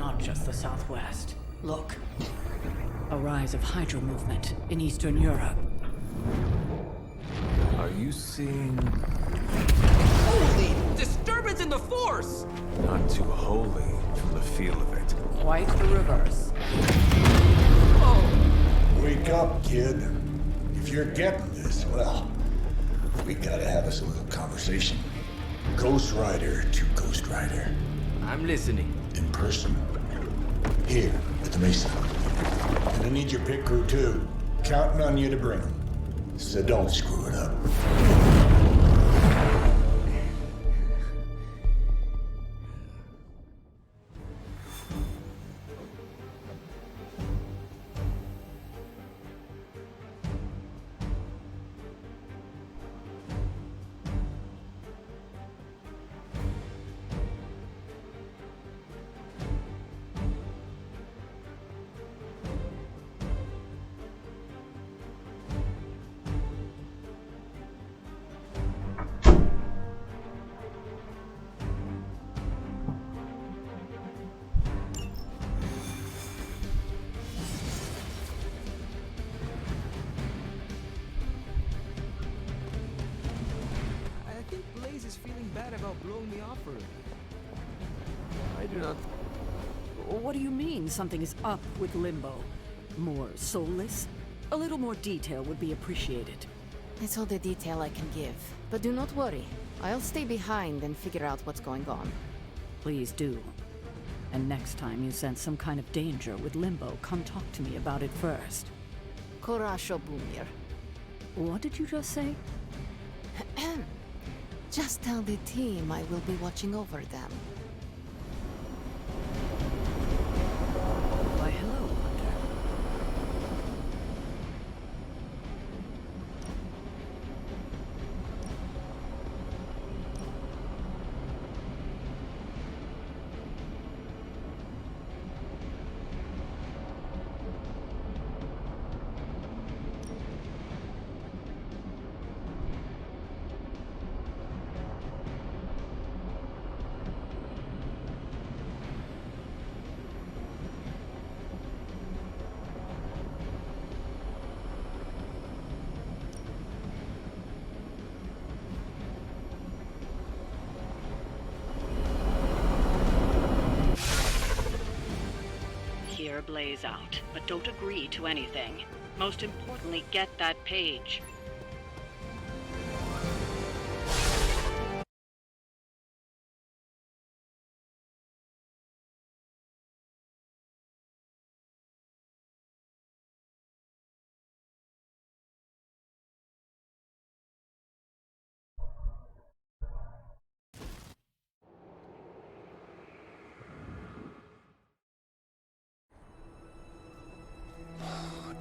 not just the Southwest. Look. A rise of Hydra movement in Eastern Europe. Are you seeing... Holy disturbance in the Force! Not too holy from the feel of it. Quite the reverse. Oh! Wake up, kid. If you're getting this, well, we gotta have us a little conversation. Ghost Rider to Ghost Rider. I'm listening. In person. Here, at the Mesa. And I need your pit crew too. Counting on you to bring them. So don't screw it up. Is feeling bad about blowing me off early. I do not... What do you mean something is up with Limbo? More soulless? A little more detail would be appreciated. It's all the detail I can give. But do not worry. I'll stay behind and figure out what's going on. Please do. And next time you sense some kind of danger with Limbo, come talk to me about it first. Korasho Bumir. What did you just say? Just tell the team I will be watching over them. Why, hello, Hunter. Blaze out, but don't agree to anything. Most importantly, get that page.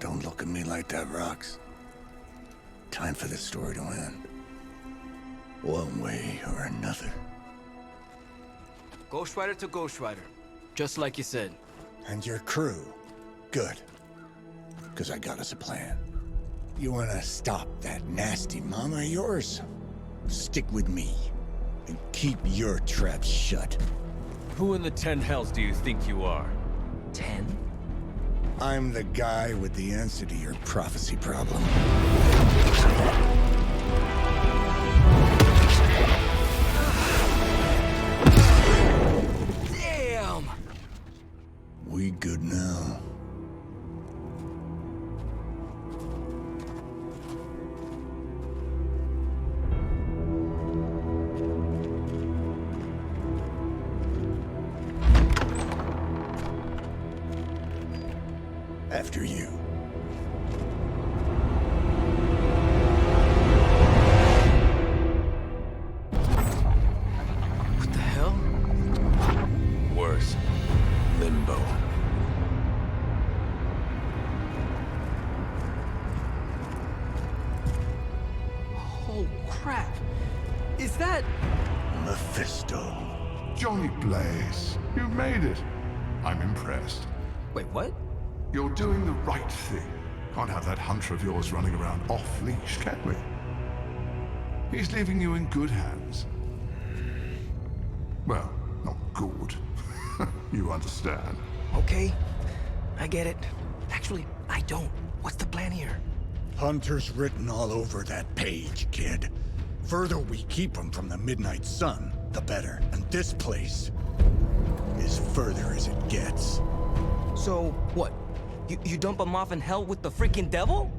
Don't look at me like that, Rox. Time for this story to end. One way or another. Ghost Rider to Ghost Rider. Just like you said. And your crew. Good. Because I got us a plan. You wanna stop that nasty mama of yours? Stick with me. And keep your traps shut. Who in the 10 hells do you think you are? 10? I'm the guy with the answer to your prophecy problem. Damn! We good now? After you. What the hell? Worse. Limbo. Oh, crap. Is that... Mephisto. Johnny Blaze, you made it. I'm impressed. Wait, what? You're doing the right thing. Can't have that hunter of yours running around off-leash, can we? He's leaving you in good hands. Well, not good. You understand? Okay, I get it. Actually, I don't. What's the plan here? Hunter's written all over that page, kid. Further we keep him from the midnight sun, the better. And this place is further as it gets. So, what? You dump him off in hell with the freaking devil?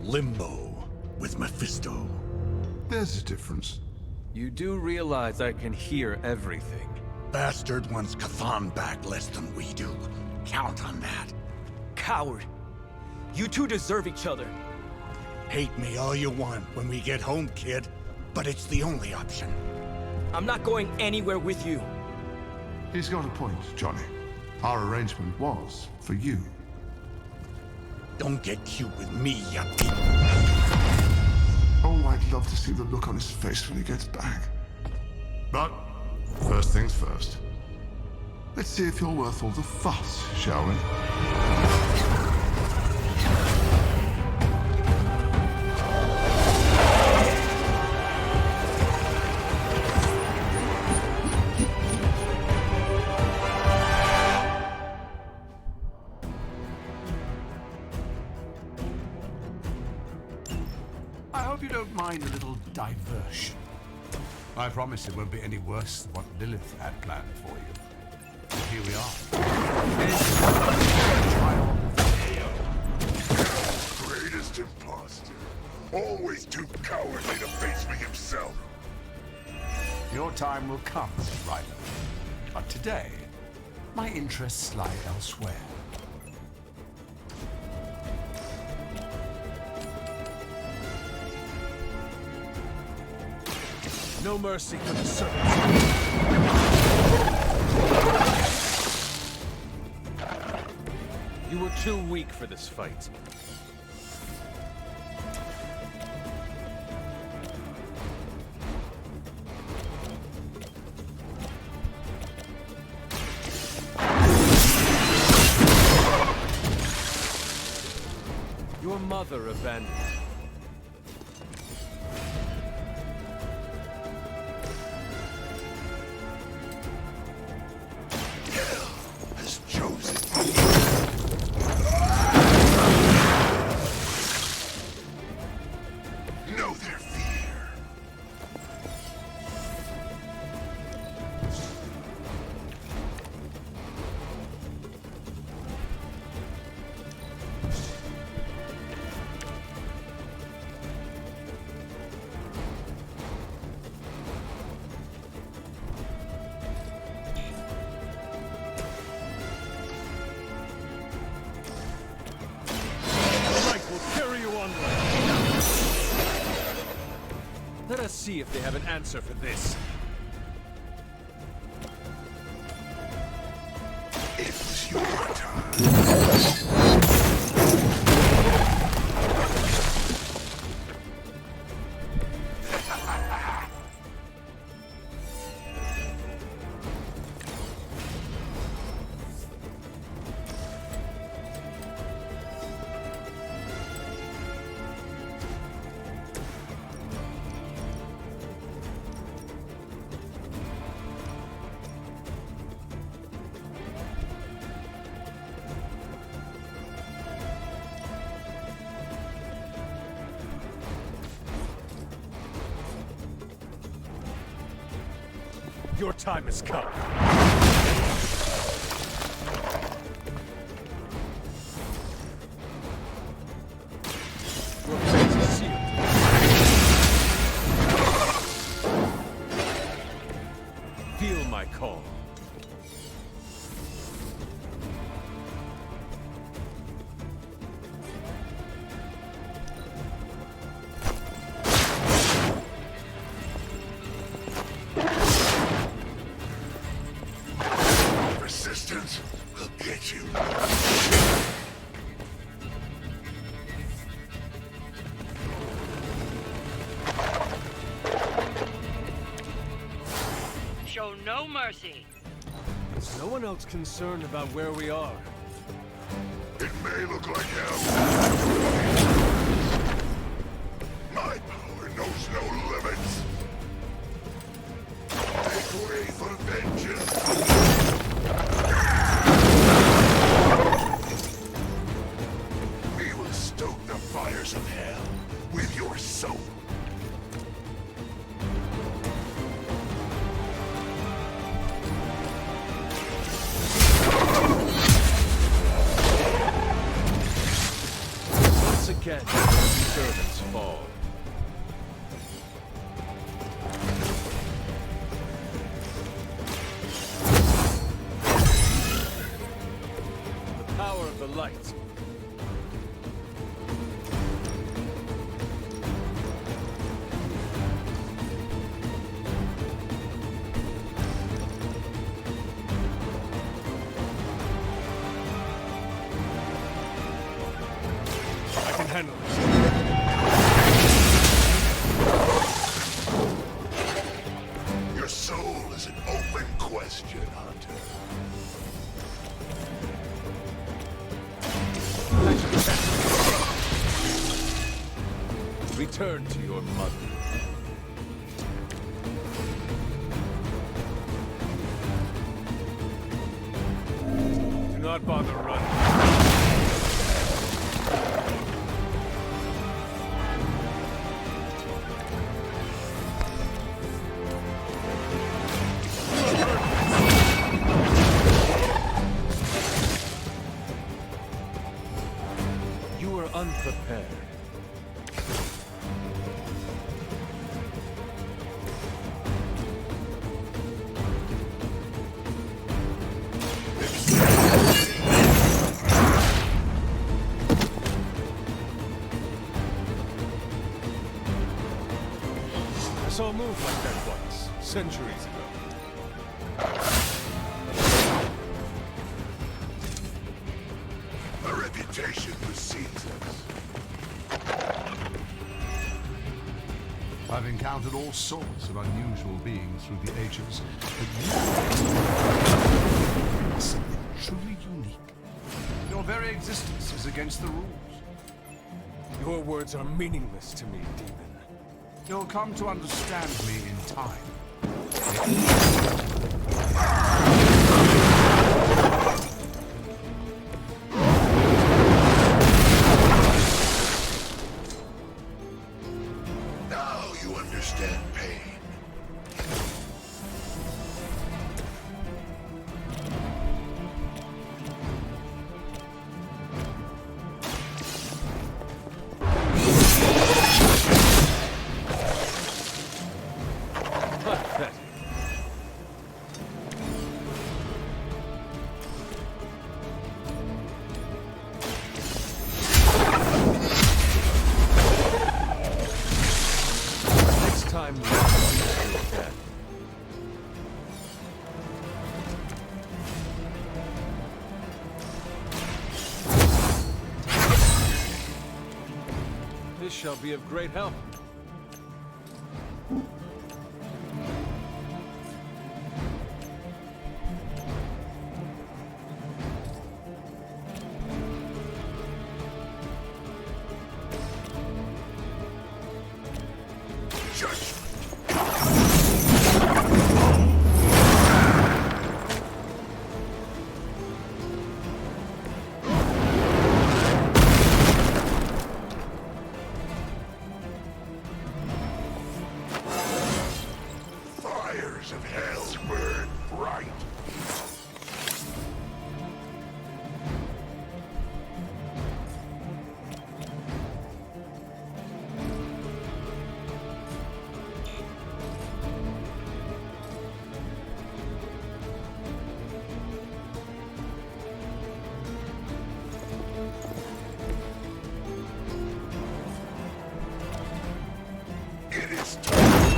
Limbo with Mephisto. There's a difference. You do realize I can hear everything. Bastard wants Cathan back less than we do. Count on that. Coward. You two deserve each other. Hate me all you want when we get home, kid. But it's the only option. I'm not going anywhere with you. He's got a point, Johnny. Our arrangement was for you. Don't get cute with me, you beat. Oh, I'd love to see the look on his face when he gets back. But first things first. Let's see if you're worth all the fuss, shall we? I hope you don't mind a little diversion. I promise it won't be any worse than what Lilith had planned for you. Here we are. Greatest imposter. Always too cowardly to face me himself. Your time will come, Ryder. But today, my interests lie elsewhere. No mercy for the servant. You were too weak for this fight. Your mother abandoned you. Let us see if they have an answer for this. It was your time. Your time has come. Your fate is sealed. Feel my call. Resistance will get you. Show no mercy. Is no one else concerned about where we are? It may look like hell. My power knows no limits. Make way for vengeance. light. I can handle this. Your soul is an open question, Hunter. Return to your mother. Do not bother running. You were unprepared. I saw a move like that once, centuries ago. A reputation precedes us. I've encountered all sorts of unusual beings through the ages, but you are something truly unique. Your very existence is against the rules. Your words are meaningless to me, demon. You'll come to understand me in time. Now you understand pain. Pathetic. Next time, you can. This shall be of great help. Fires of hell burn bright. It is time.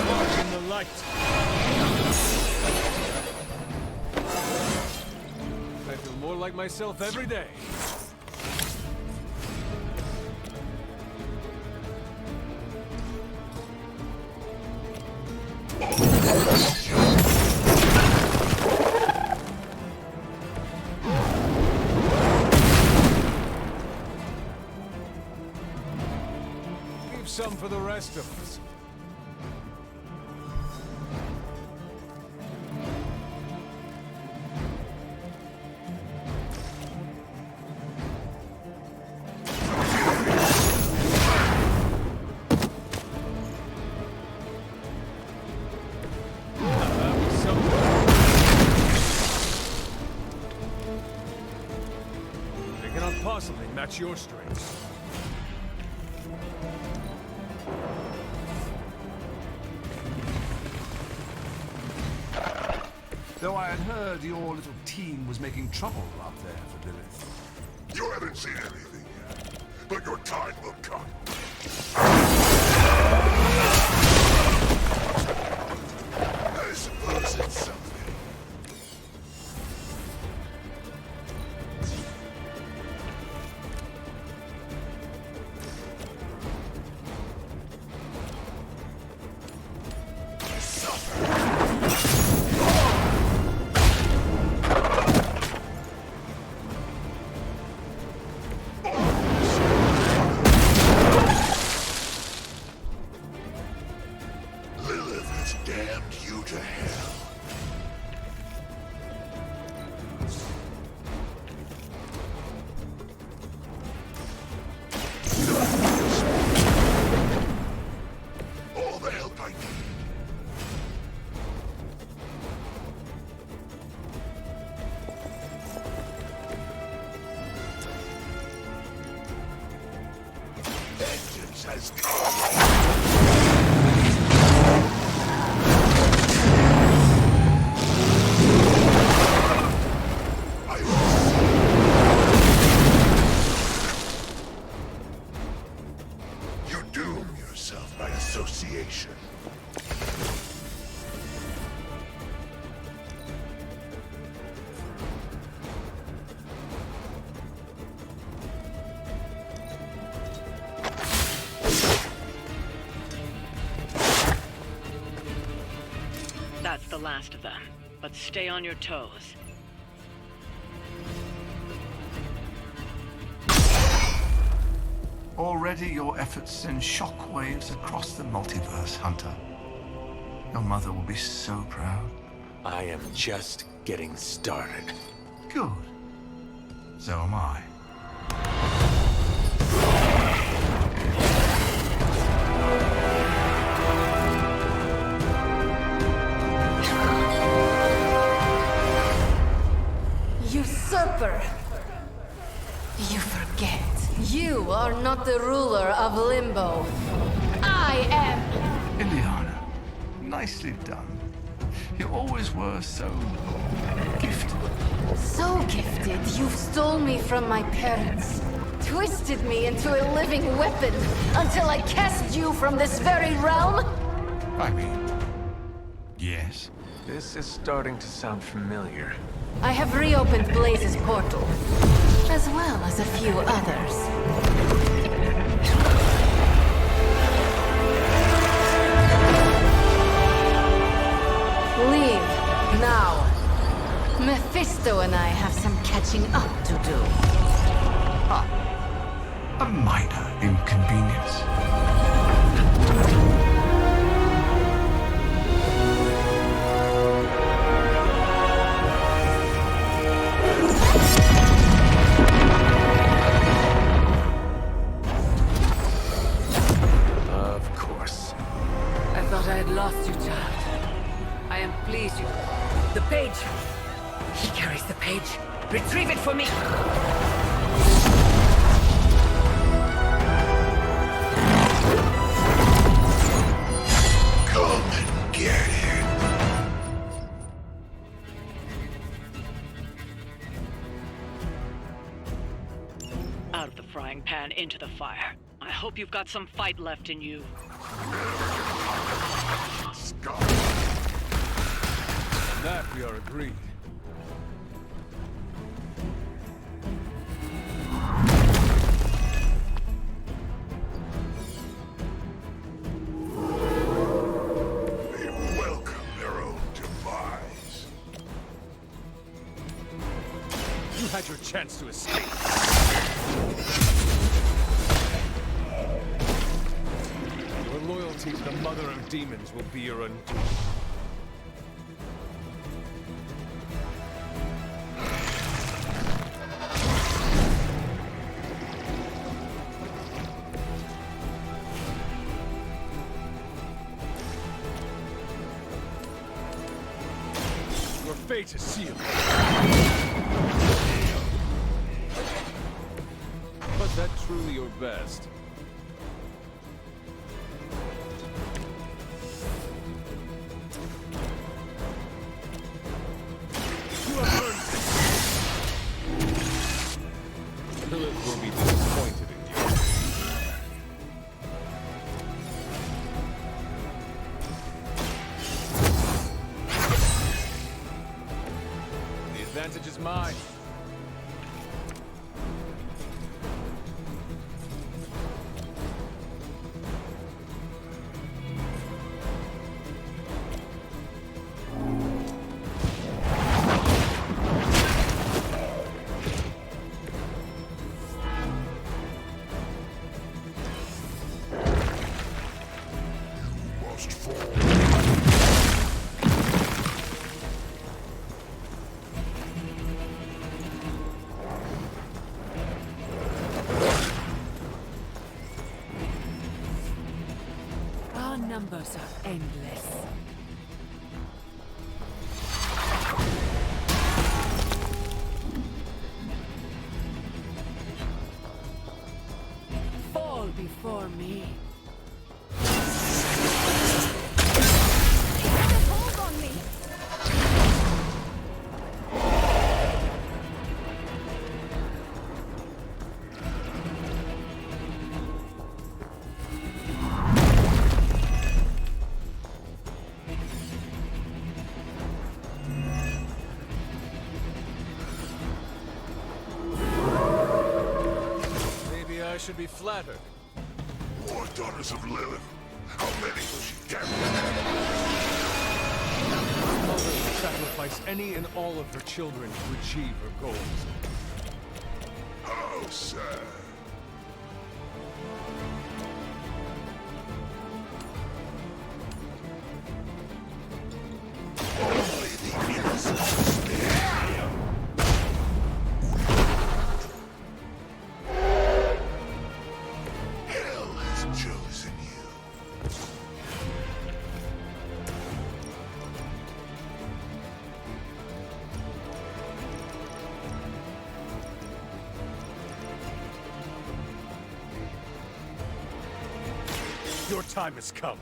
Walk in the light. I feel more like myself every day. Leave some for the rest of us. They cannot possibly match your strength. Though I had heard your little team was making trouble up there for Lilith. You haven't seen anything yet, but your time will come. I suppose it's something. Has you doom yourself by association. That's the last of them, but stay on your toes. Already your efforts send shockwaves across the multiverse, Hunter. Your mother will be so proud. I am just getting started. Good. So am I. Usurper! You forget. You are not the ruler of Limbo. I am! Ileana, nicely done. You always were so gifted. So gifted, you stole me from my parents. Twisted me into a living weapon until I cast you from this very realm? I mean, yes. This is starting to sound familiar. I have reopened Blaze's portal, as well as a few others. Leave, now. Mephisto and I have some catching up to do. A minor inconvenience. Of course. I thought I had lost you, child. I am pleased you... The page! He carries the page. Retrieve it for me! Come and get it. Out of the frying pan into the fire. I hope you've got some fight left in you. Scum. That we are agreed. They welcome their own demise. You had your chance to escape. Your loyalty to the Mother of Demons will be your undoing. Your fate is sealed. Was that truly your best? advantage is mine. Our numbers are endless. Fall before me. Hold on me. Maybe I should be flattered. More daughters of Lilith. How many will she carry? Mother will sacrifice any and all of her children to achieve her goals. How sad. Only the innocent spare. Hell has chosen you. Your time has come.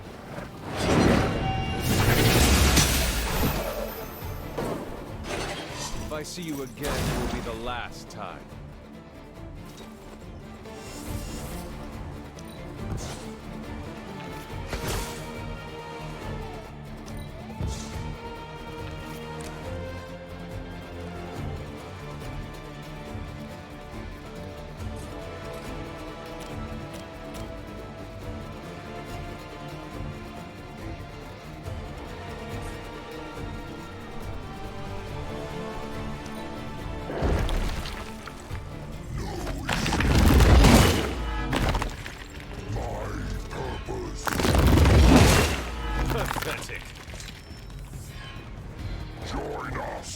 If I see you again, it will be the last time. Pathetic. Join us.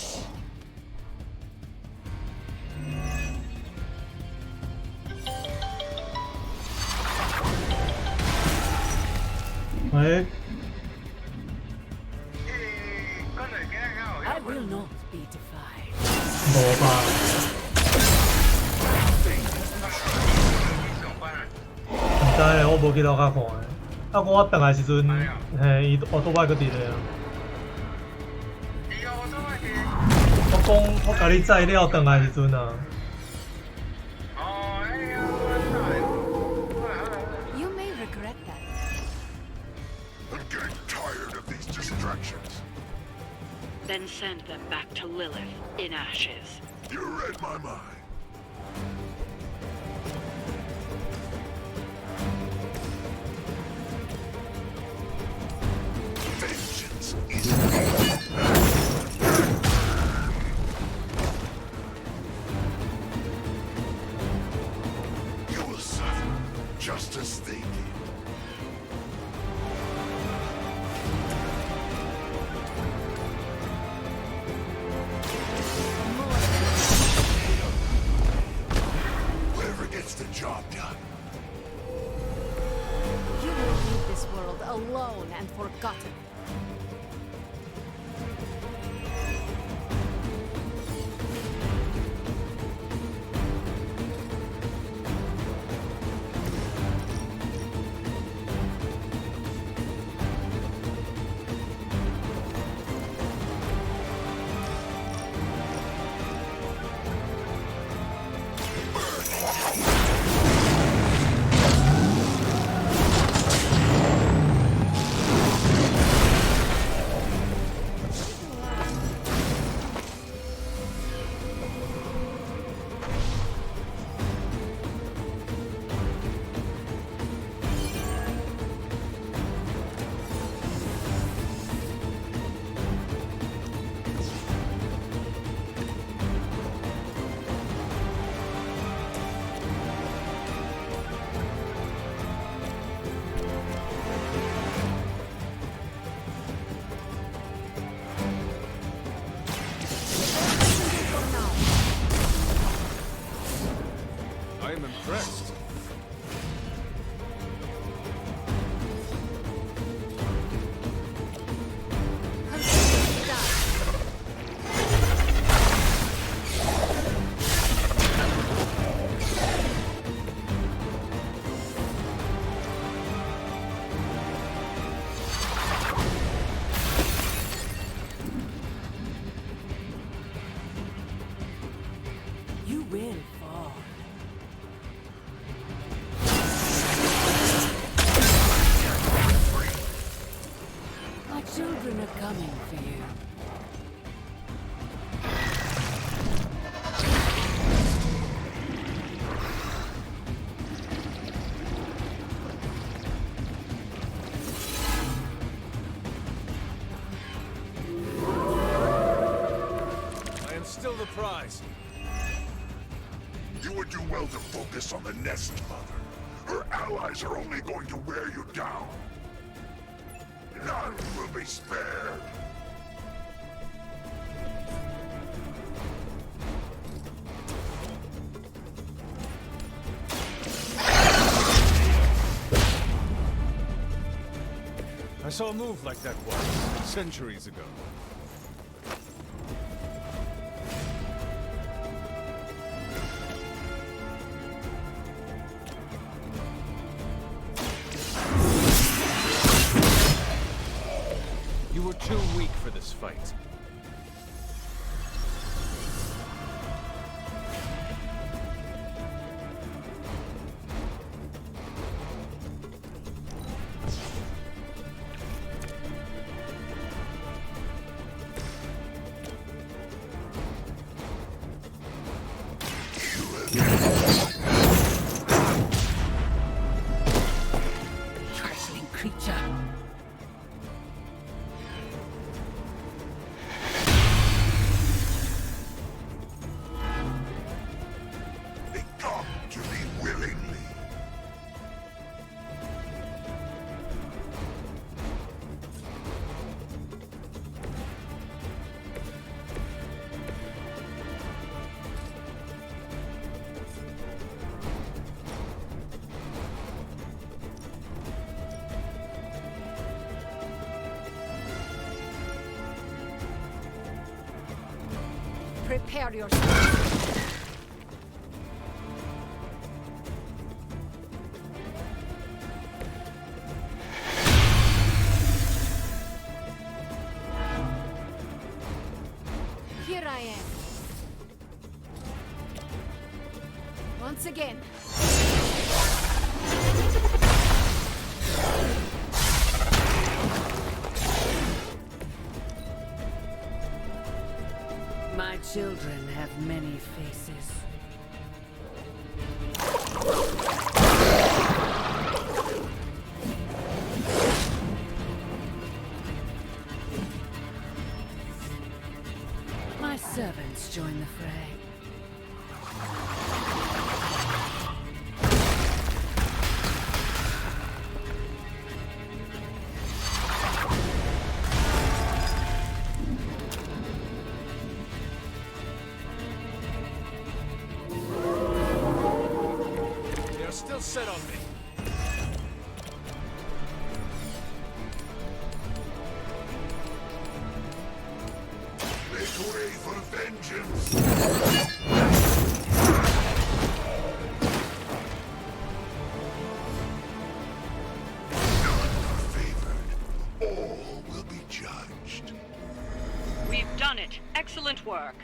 에? I will not be defied.唔知我冇記到較看誒。啊，我等嘅時陣，伊我都擺個啲咧。我講我甲你載了等嘅時陣啊。You may regret that. I'm getting tired of these distractions. Then send them back to Lilith in ashes. You read my mind. Vengeance is you will suffer just as they did. impressed. You will fall. My children are coming for you. I am still the prize. You would do well to focus on the nest, Mother. Her allies are only going to wear you down. None will be spared. I saw a move like that once, centuries ago. You were too weak for this fight. Trifling creature. They come to me willingly. Prepare yourself. Here I am. Once again. My children have many faces. My servants join the fray. They are still set on me. Make way for vengeance. None are favored. All will be judged. We've done it. Excellent work.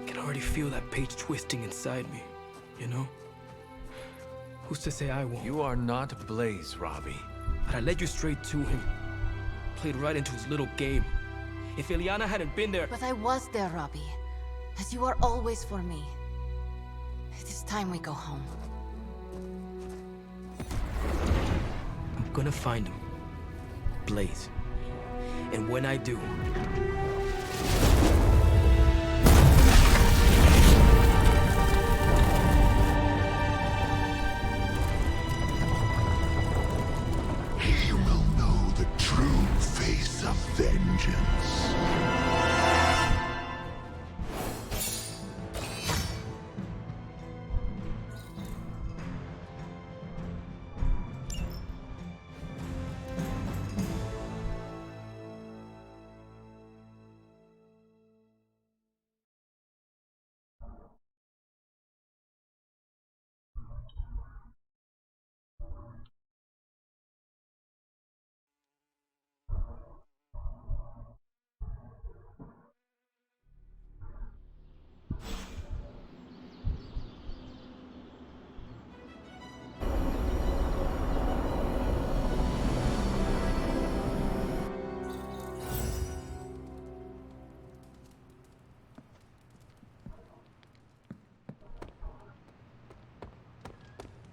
I can already feel that page twisting inside me, you know? Who's to say I won't? You are not Blaze, Robbie. But I led you straight to him. Played right into his little game. If Ilyana hadn't been there... But I was there, Robbie. As you are always for me. It is time we go home. I'm gonna find him. Blaze. And when I do... You will know the true face of vengeance.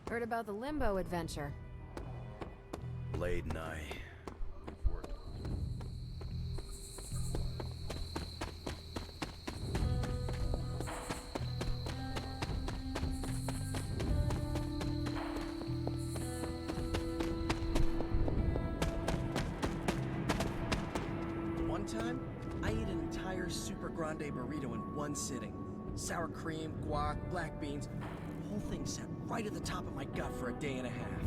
Heard about the Limbo adventure. Blade and I, we've worked. One time, I ate an entire Super Grande burrito in one sitting. Sour cream, guac, black beans. The whole thing sat right at the top of my gut for a day and a half.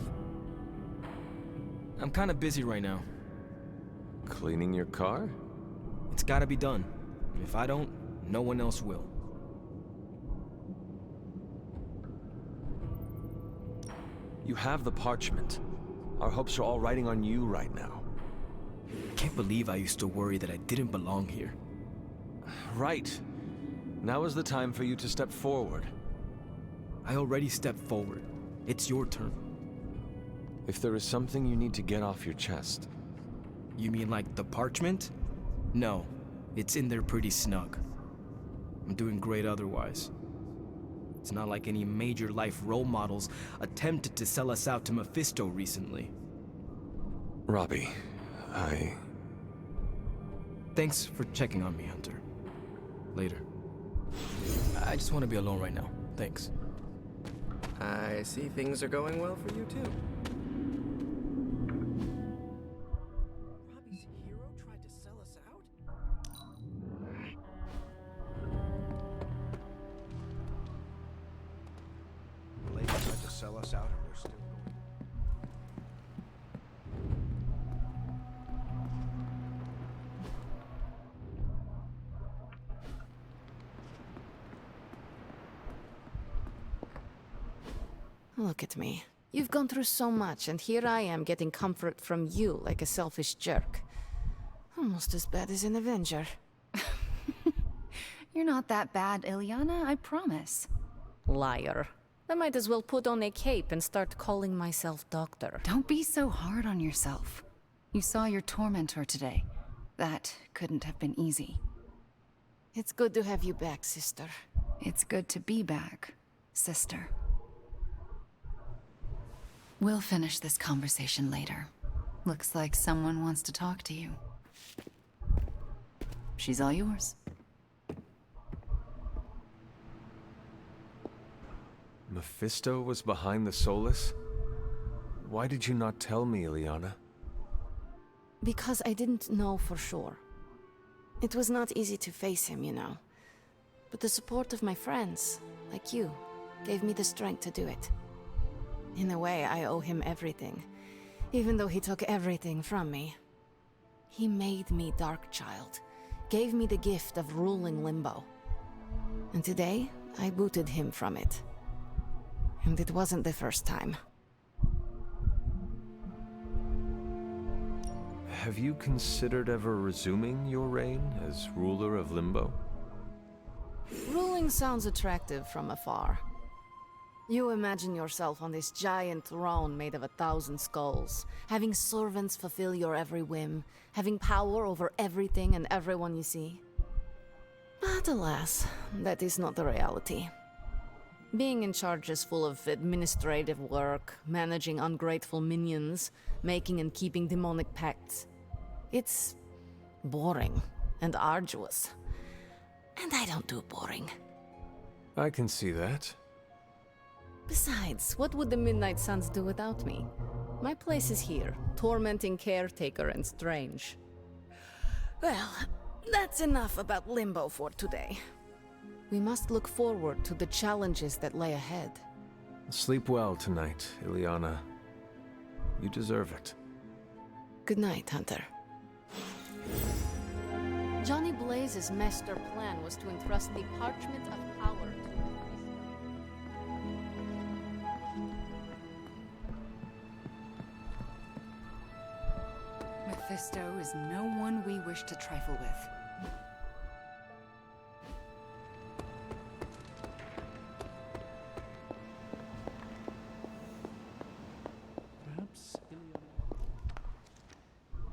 I'm kinda busy right now. Cleaning your car? It's gotta be done. If I don't, no one else will. You have the parchment. Our hopes are all riding on you right now. I can't believe I used to worry that I didn't belong here. Right. Now is the time for you to step forward. I already stepped forward. It's your turn. If there is something you need to get off your chest. You mean like the parchment? No, it's in there pretty snug. I'm doing great otherwise. It's not like any major life role models attempted to sell us out to Mephisto recently. Robbie, Thanks for checking on me, Hunter. Later. I just want to be alone right now. Thanks. I see things are going well for you too. Robbie's hero tried to sell us out? Blade tried to sell us out and we're still going. Look at me. You've gone through so much, and here I am getting comfort from you like a selfish jerk. Almost as bad as an Avenger. You're not that bad, Ilyana, I promise. Liar. I might as well put on a cape and start calling myself Doctor. Don't be so hard on yourself. You saw your tormentor today. That couldn't have been easy. It's good to have you back, sister. It's good to be back, sister. We'll finish this conversation later. Looks like someone wants to talk to you. She's all yours. Mephisto was behind the Solus? Why did you not tell me, Ilyana? Because I didn't know for sure. It was not easy to face him, you know. But the support of my friends, like you, gave me the strength to do it. In a way, I owe him everything, even though he took everything from me. He made me Darkchild, gave me the gift of ruling Limbo. And today, I booted him from it. And it wasn't the first time. Have you considered ever resuming your reign as ruler of Limbo? Ruling sounds attractive from afar. You imagine yourself on this giant throne made of 1,000 skulls, having servants fulfill your every whim, having power over everything and everyone you see. But alas, that is not the reality. Being in charge is full of administrative work, managing ungrateful minions, making and keeping demonic pacts, It's boring and arduous. And I don't do boring. I can see that. Besides, what would the Midnight Suns do without me? My place is here, tormenting Caretaker and Strange. Well, that's enough about Limbo for today. We must look forward to the challenges that lay ahead. Sleep well tonight, Ileana. You deserve it. Good night, Hunter. Johnny Blaze's master plan was to entrust the Parchment of Power to Mephisto is no one we wish to trifle with.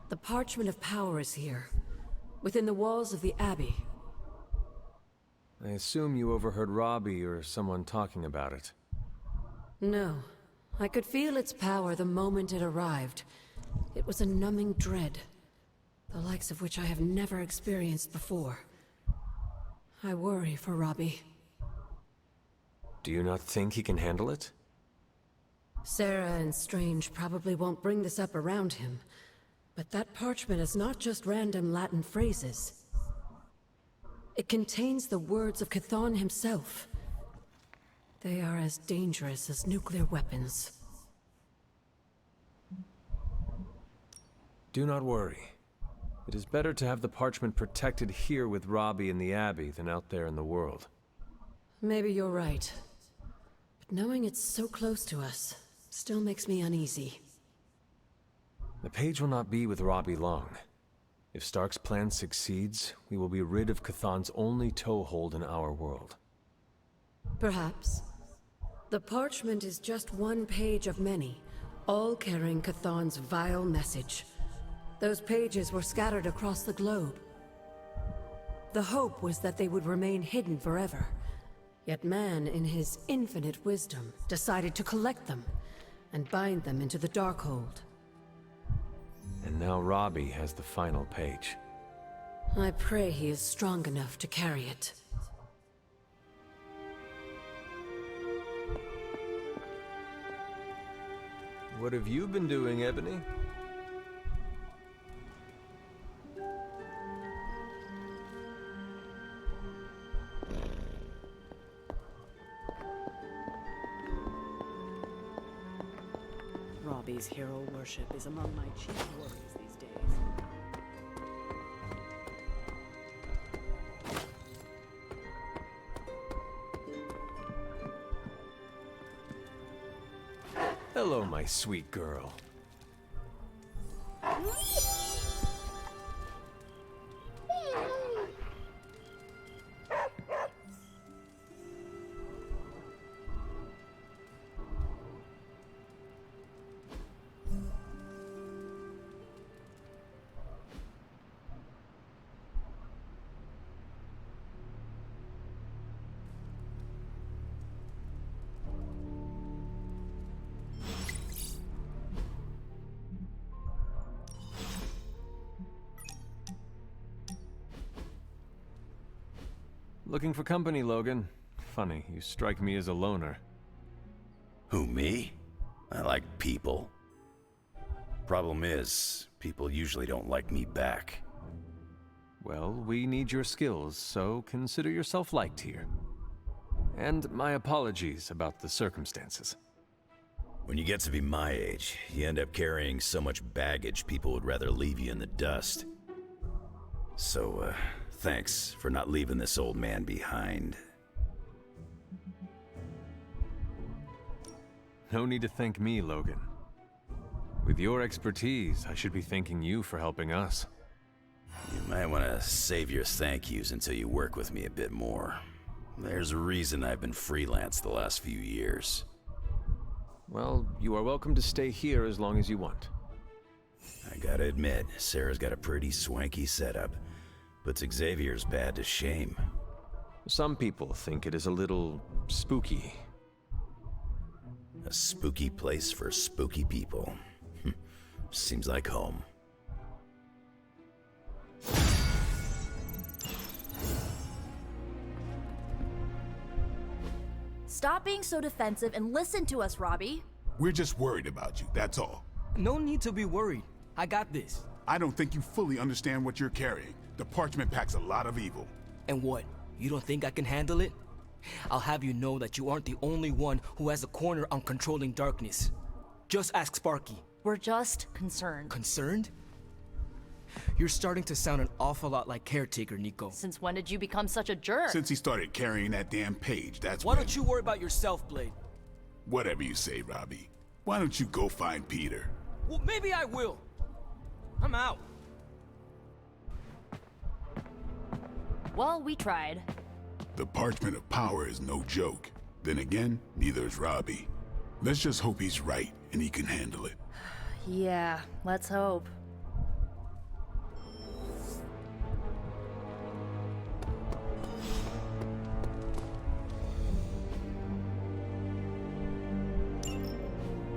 The Parchment of Power is here, within the walls of the Abbey. I assume you overheard Robbie or someone talking about it. No. I could feel its power the moment it arrived. It was a numbing dread, the likes of which I have never experienced before. I worry for Robbie. Do you not think he can handle it? Sarah and Strange probably won't bring this up around him, but that parchment is not just random Latin phrases. It contains the words of Chthon himself. They are as dangerous as nuclear weapons. Do not worry. It is better to have the parchment protected here with Robbie in the Abbey than out there in the world. Maybe you're right. But knowing it's so close to us still makes me uneasy. The page will not be with Robbie long. If Stark's plan succeeds, we will be rid of Chthon's only toehold in our world. Perhaps. The parchment is just one page of many, all carrying Chthon's vile message. Those pages were scattered across the globe. The hope was that they would remain hidden forever. Yet man, in his infinite wisdom, decided to collect them and bind them into the Darkhold. And now Robbie has the final page. I pray he is strong enough to carry it. What have you been doing, Ebony? Robbie's hero worship is among my chief worries these days. Hello, my sweet girl. Looking for company, Logan. Funny, you strike me as a loner. Who, me? I like people. Problem is, people usually don't like me back. Well, we need your skills, so consider yourself liked here. And my apologies about the circumstances. When you get to be my age, you end up carrying so much baggage people would rather leave you in the dust. So, thanks for not leaving this old man behind. No need to thank me, Logan. With your expertise, I should be thanking you for helping us. You might want to save your thank yous until you work with me a bit more. There's a reason I've been freelance the last few years. Well, you are welcome to stay here as long as you want. I gotta admit, Sarah's got a pretty swanky setup. Puts Xavier's bad to shame. Some people think it is a little spooky. A spooky place for spooky people. Seems like home. Stop being so defensive and listen to us, Robbie. We're just worried about you, that's all. No need to be worried. I got this. I don't think you fully understand what you're carrying. The parchment packs a lot of evil. And what? You don't think I can handle it? I'll have you know that you aren't the only one who has a corner on controlling darkness. Just ask Sparky. We're just concerned. Concerned? You're starting to sound an awful lot like Caretaker, Nico. Since when did you become such a jerk? Since he started carrying that damn page, that's Why don't you worry about yourself, Blade? Whatever you say, Robbie. Why don't you go find Peter? Well, maybe I will. I'm out. Well, we tried. The parchment of power is no joke. Then again, neither is Robbie. Let's just hope he's right and he can handle it. Yeah, let's hope.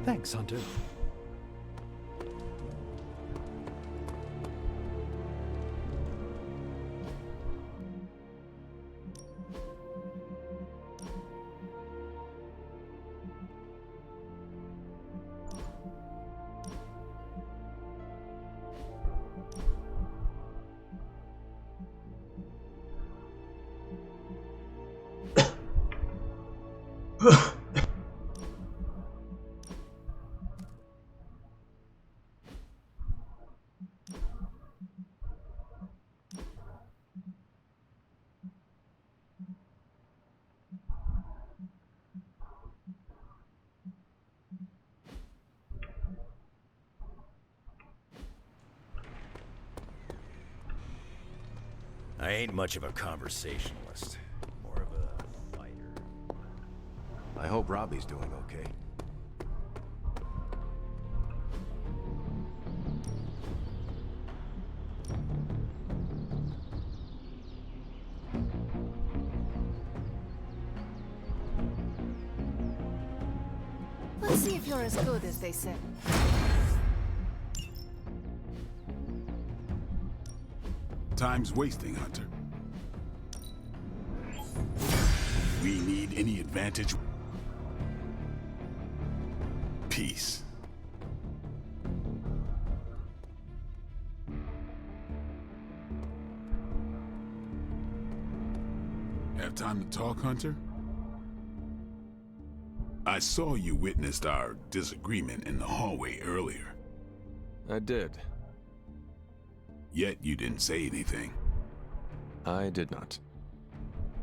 Thanks, Hunter. I ain't much of a conversationalist. More of a fighter. I hope Robbie's doing okay. Let's see if you're as good as they say. Time's wasting, Hunter. We need any advantage. Peace. Have time to talk, Hunter? I saw you witnessed our disagreement in the hallway earlier. I did. Yet you didn't say anything. I did not.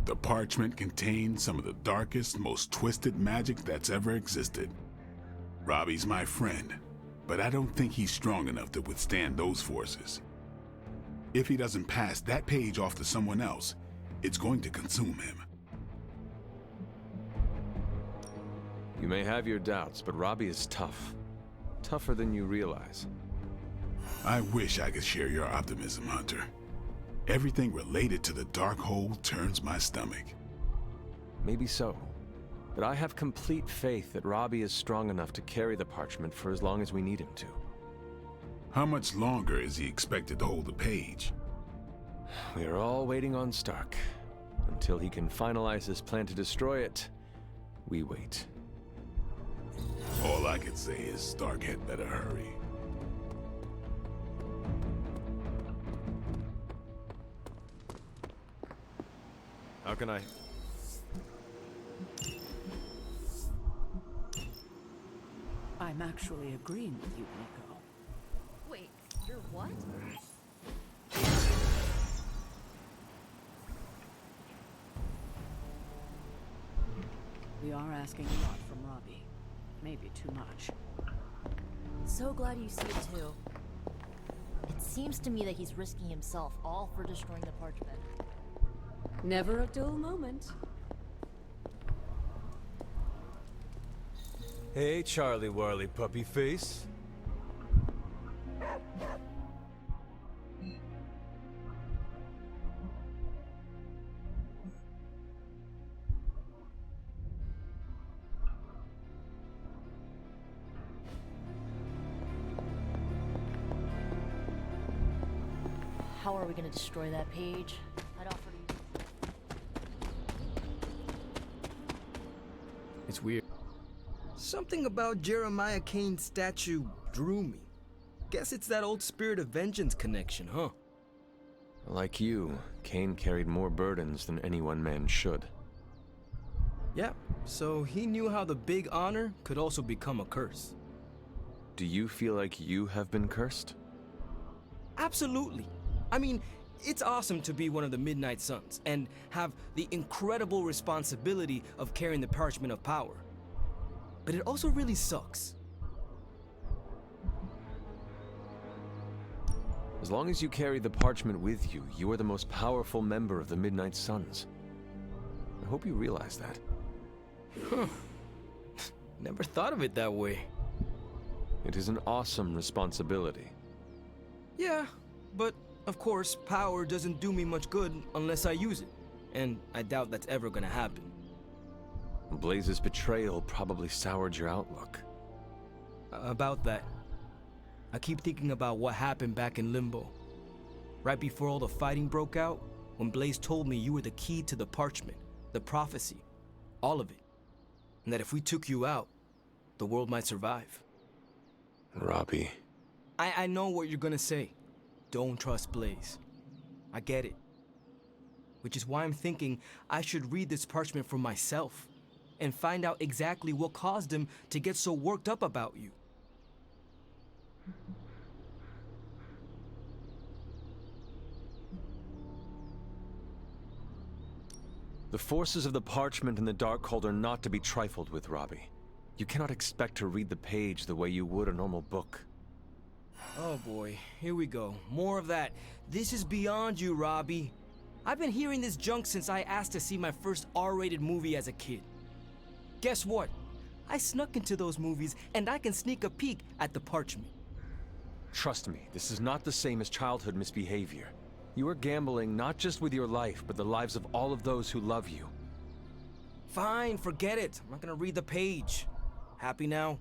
The parchment contains some of the darkest, most twisted magic that's ever existed. Robbie's my friend, but I don't think he's strong enough to withstand those forces. If he doesn't pass that page off to someone else, it's going to consume him. You may have your doubts, but Robbie is tough. Tougher than you realize. I wish I could share your optimism, Hunter. Everything related to the dark hole turns my stomach. Maybe so. But I have complete faith that Robbie is strong enough to carry the parchment for as long as we need him to. How much longer is he expected to hold the page? We are all waiting on Stark. Until he can finalize his plan to destroy it, we wait. All I can say is Stark had better hurry. How can I... I'm actually agreeing with you, Nico. Wait, you're what? We are asking a lot from Robbie. Maybe too much. So glad you see it too. It seems to me that he's risking himself all for destroying the parchment. Never a dull moment. Hey, Charlie Warley puppy face. How are we gonna destroy that page? I'd offer to use... It's weird. Something about Jeremiah Kane's statue drew me. Guess it's that old spirit of vengeance connection, huh? Like you, Kane carried more burdens than any one man should. Yeah, so he knew how the big honor could also become a curse. Do you feel like you have been cursed? Absolutely. I mean, it's awesome to be one of the Midnight Suns and have the incredible responsibility of carrying the parchment of power. But it also really sucks. As long as you carry the parchment with you, you are the most powerful member of the Midnight Suns. I hope you realize that. Huh. Never thought of it that way. It is an awesome responsibility. Yeah, but of course, power doesn't do me much good unless I use it. And I doubt that's ever gonna happen. Blaze's betrayal probably soured your outlook. About that. I keep thinking about what happened back in Limbo. Right before all the fighting broke out, when Blaze told me you were the key to the parchment, the prophecy, all of it. And that if we took you out, the world might survive. Robbie. I know what you're gonna say. Don't trust Blaze. I get it. Which is why I'm thinking I should read this parchment for myself and find out exactly what caused him to get so worked up about you. The forces of the parchment and the Darkhold are not to be trifled with, Robbie. You cannot expect to read the page the way you would a normal book. Oh boy, here we go. More of that. This is beyond you, Robbie. I've been hearing this junk since I asked to see my first R-rated movie as a kid. Guess what? I snuck into those movies and I can sneak a peek at the parchment. Trust me, this is not the same as childhood misbehavior. You are gambling not just with your life, but the lives of all of those who love you. Fine, forget it. I'm not gonna read the page. Happy now?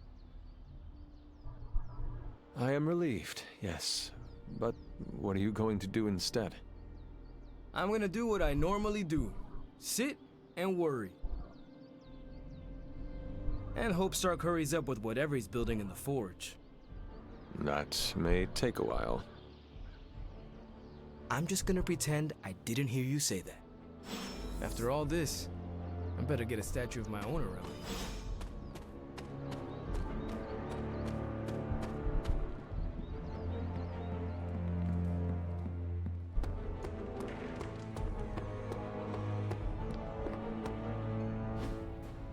I am relieved, yes. But what are you going to do instead? I'm gonna do what I normally do. Sit and worry. And hope Stark hurries up with whatever he's building in the forge. That may take a while. I'm just gonna pretend I didn't hear you say that. After all this, I better get a statue of my own around.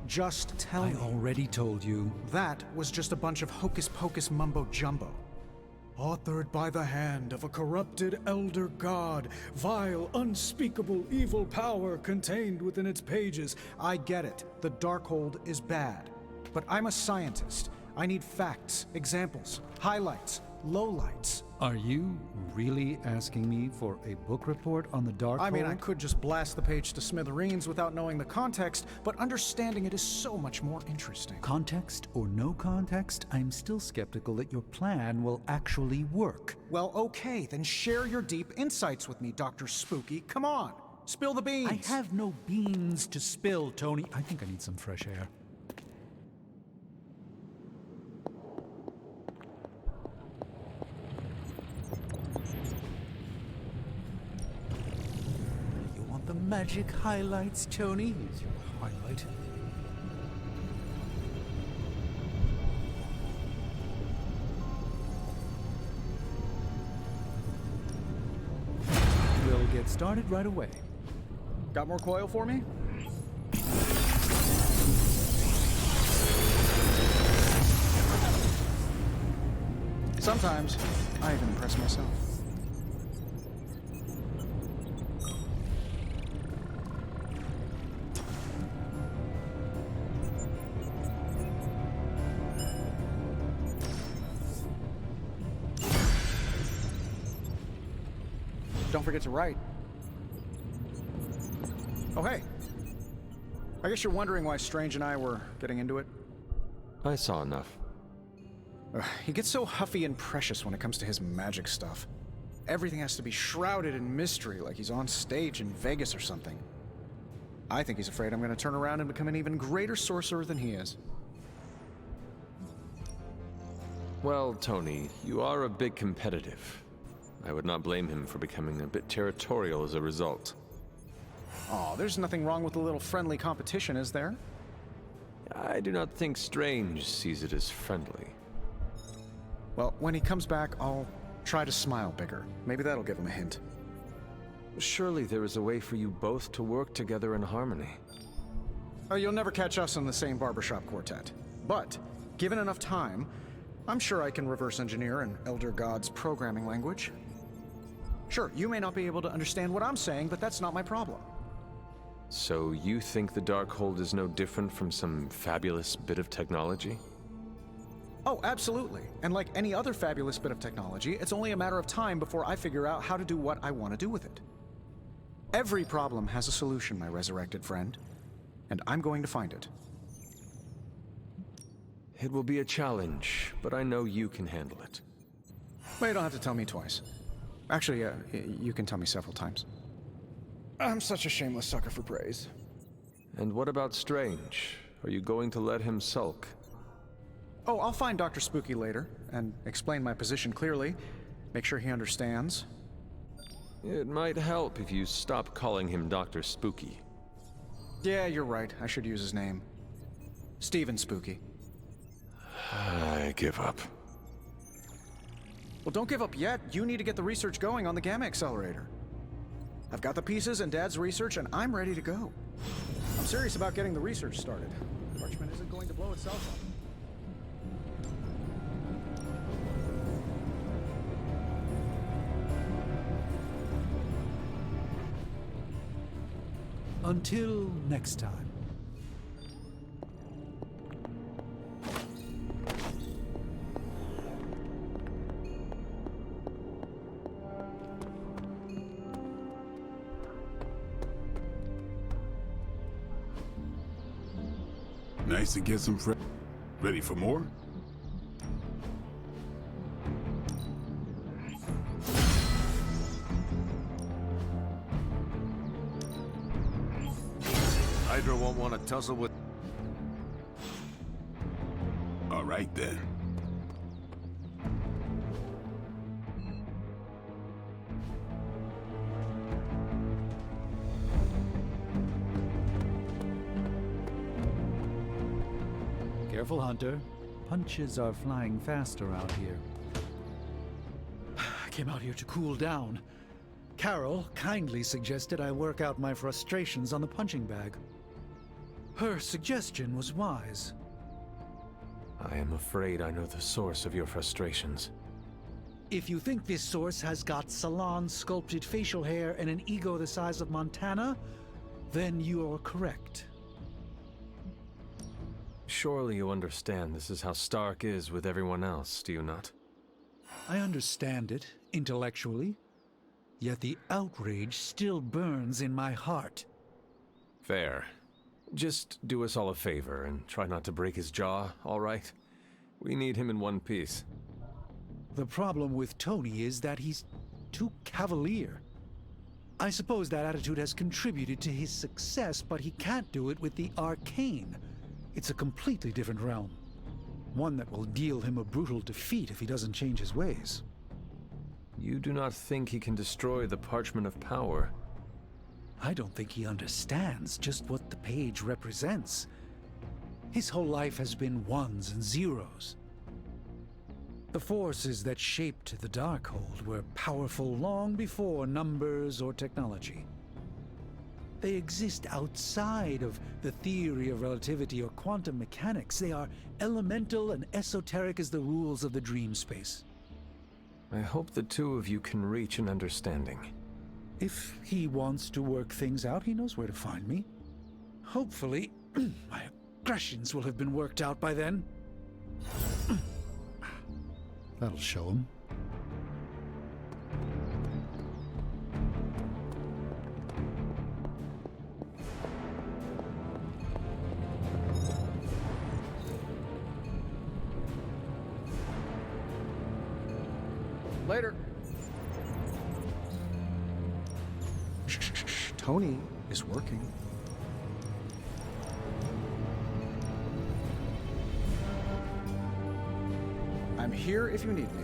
Just tell me. I already told you. That was just a bunch of hocus-pocus mumbo-jumbo. Authored by the hand of a corrupted elder god, vile, unspeakable evil power contained within its pages. I get it. The Darkhold is bad. But I'm a scientist. I need facts, examples, highlights, lowlights. Are you really asking me for a book report on the Darkhold? I mean, I could just blast the page to smithereens without knowing the context, but understanding it is so much more interesting. Context or no context, I'm still skeptical that your plan will actually work. Well, okay, then share your deep insights with me, Dr. Spooky. Come on, spill the beans. I have no beans to spill, Tony. I think I need some fresh air. The magic highlights, Tony. Here's your highlight. We'll get started right away. Got more coil for me? Sometimes, I even impress myself. Don't forget to write. Oh, hey. I guess you're wondering why Strange and I were getting into it? I saw enough. He gets so huffy and precious when it comes to his magic stuff. Everything has to be shrouded in mystery, like he's on stage in Vegas or something. I think he's afraid I'm going to turn around and become an even greater sorcerer than he is. Well, Tony, you are a bit competitive. I would not blame him for becoming a bit territorial as a result. Oh, there's nothing wrong with a little friendly competition, is there? I do not think Strange sees it as friendly. Well, when he comes back, I'll try to smile bigger. Maybe that'll give him a hint. Surely there is a way for you both to work together in harmony. Oh, you'll never catch us in the same barbershop quartet. But, given enough time, I'm sure I can reverse engineer an Elder God's programming language. Sure, you may not be able to understand what I'm saying, but that's not my problem. So you think the Darkhold is no different from some fabulous bit of technology? Oh, absolutely. And like any other fabulous bit of technology, it's only a matter of time before I figure out how to do what I want to do with it. Every problem has a solution, my resurrected friend. And I'm going to find it. It will be a challenge, but I know you can handle it. Well, you don't have to tell me twice. Actually, you can tell me several times. I'm such a shameless sucker for praise. And what about Strange? Are you going to let him sulk? Oh, I'll find Dr. Spooky later, and explain my position clearly. Make sure he understands. It might help if you stop calling him Dr. Spooky. Yeah, you're right. I should use his name. Stephen Spooky. I give up. Well, don't give up yet. You need to get the research going on the Gamma Accelerator. I've got the pieces and Dad's research, and I'm ready to go. I'm serious about getting the research started. Parchment isn't going to blow itself up. Until next time. Nice to get some ready for more? Hydra won't want to tussle with... All right, then. Careful, Hunter. Punches are flying fast around here. I came out here to cool down. Carol kindly suggested I work out my frustrations on the punching bag. Her suggestion was wise. I am afraid I know the source of your frustrations. If you think this source has got salon-sculpted facial hair and an ego the size of Montana, then you are correct. Surely you understand this is how Stark is with everyone else, do you not? I understand it, intellectually. Yet the outrage still burns in my heart. Fair. Just do us all a favor and try not to break his jaw, all right? We need him in one piece. The problem with Tony is that he's too cavalier. I suppose that attitude has contributed to his success, but he can't do it with the arcane. It's a completely different realm. One that will deal him a brutal defeat if he doesn't change his ways. You do not think he can destroy the Parchment of Power? I don't think he understands just what the page represents. His whole life has been ones and zeros. The forces that shaped the Darkhold were powerful long before numbers or technology. They exist outside of the theory of relativity or quantum mechanics. They are elemental and esoteric as the rules of the dream space. I hope the two of you can reach an understanding. If he wants to work things out, he knows where to find me. Hopefully, my aggressions will have been worked out by then. That'll show him. Later. Shh. Tony is working. I'm here if you need me.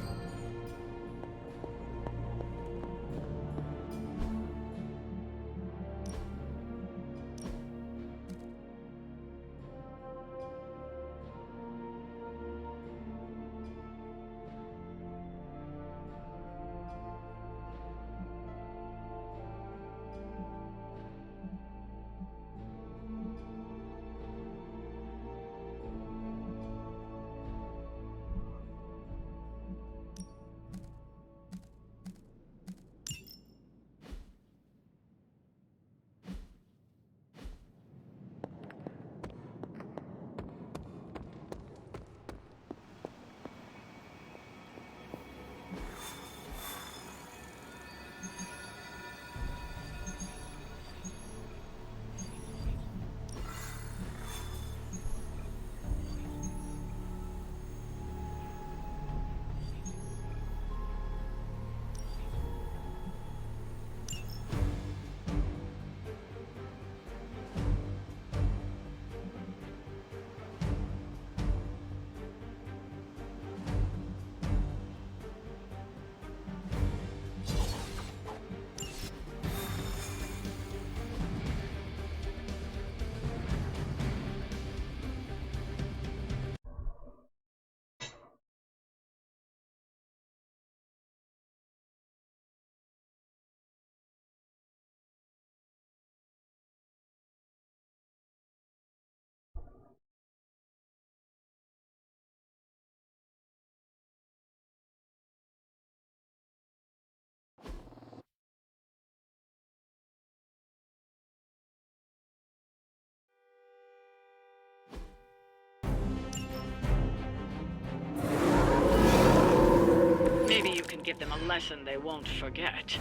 Maybe you can give them a lesson they won't forget.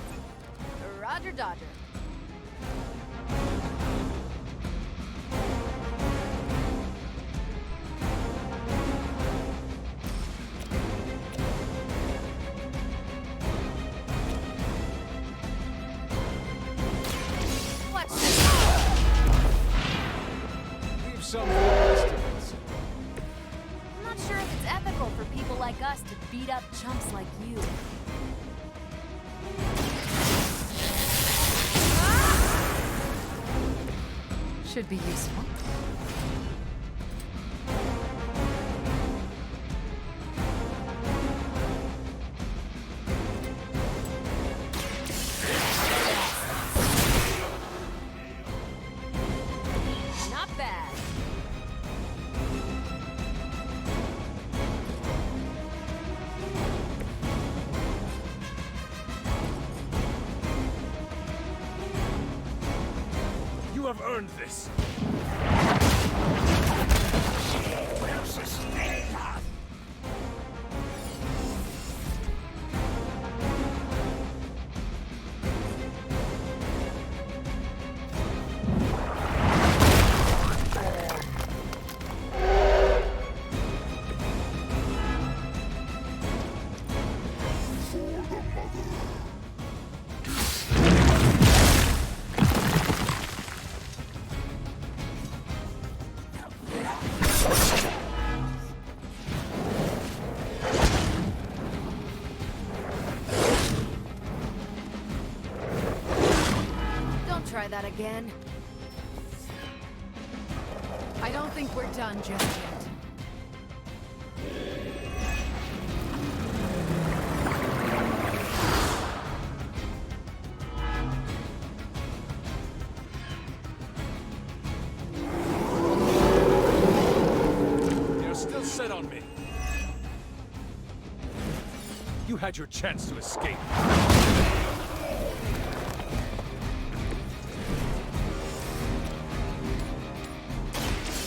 Roger Dodger. Leave some for the rest of us. I'm not sure if it's ethical for people like us to beat up chumps like you. Should be useful. Not bad. You have earned this. Try that again. I don't think we're done just yet. They're still set on me. You had your chance to escape.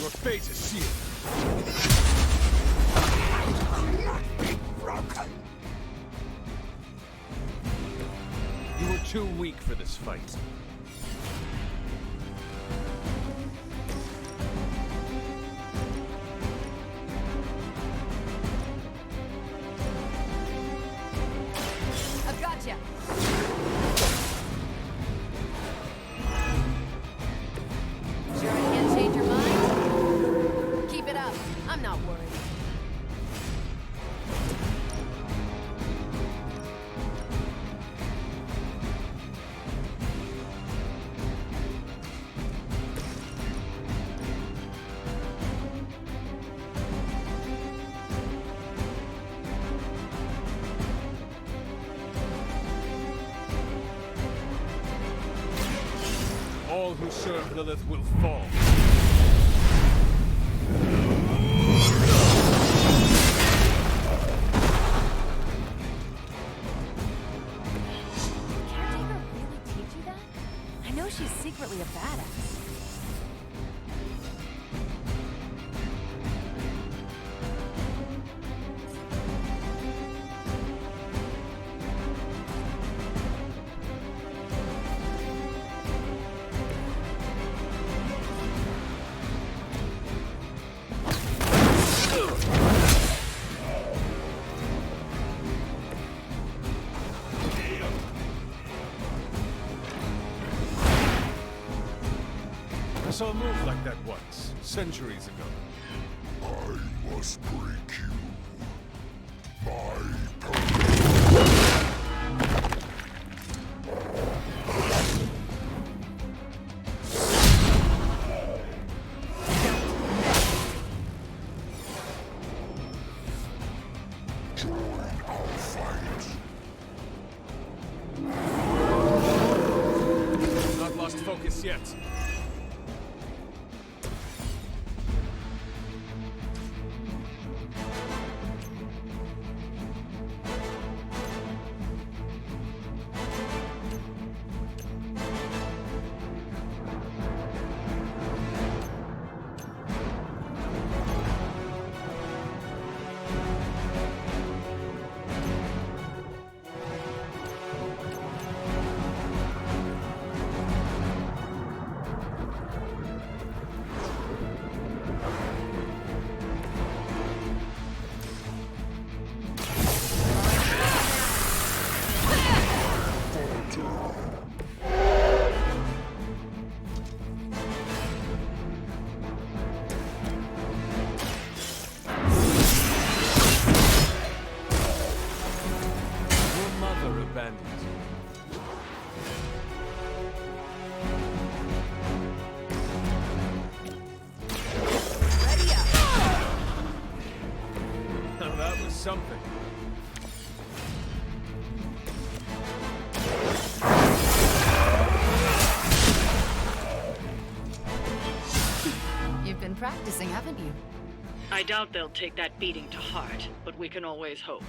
Your fate is sealed. You were too weak for this fight. I've got you. Sure I can't change your mind? Keep it up. I'm not worried. all who serve Lilith will fall. Caretaker really teach you that? I know she's secretly a badass. I saw a move like that once, centuries ago. I must break you. My join our fight. Not lost focus yet. Something. You've been practicing, haven't you? I doubt they'll take that beating to heart, but we can always hope.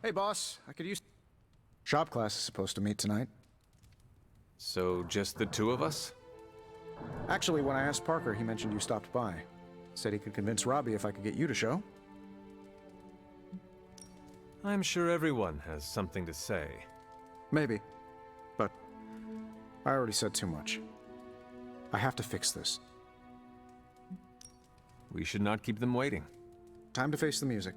Hey, boss. I could use... Shop class is supposed to meet tonight. So, just the two of us? Actually, when I asked Parker, he mentioned you stopped by. Said he could convince Robbie if I could get you to show. I'm sure everyone has something to say. Maybe. But I already said too much. I have to fix this. We should not keep them waiting. Time to face the music.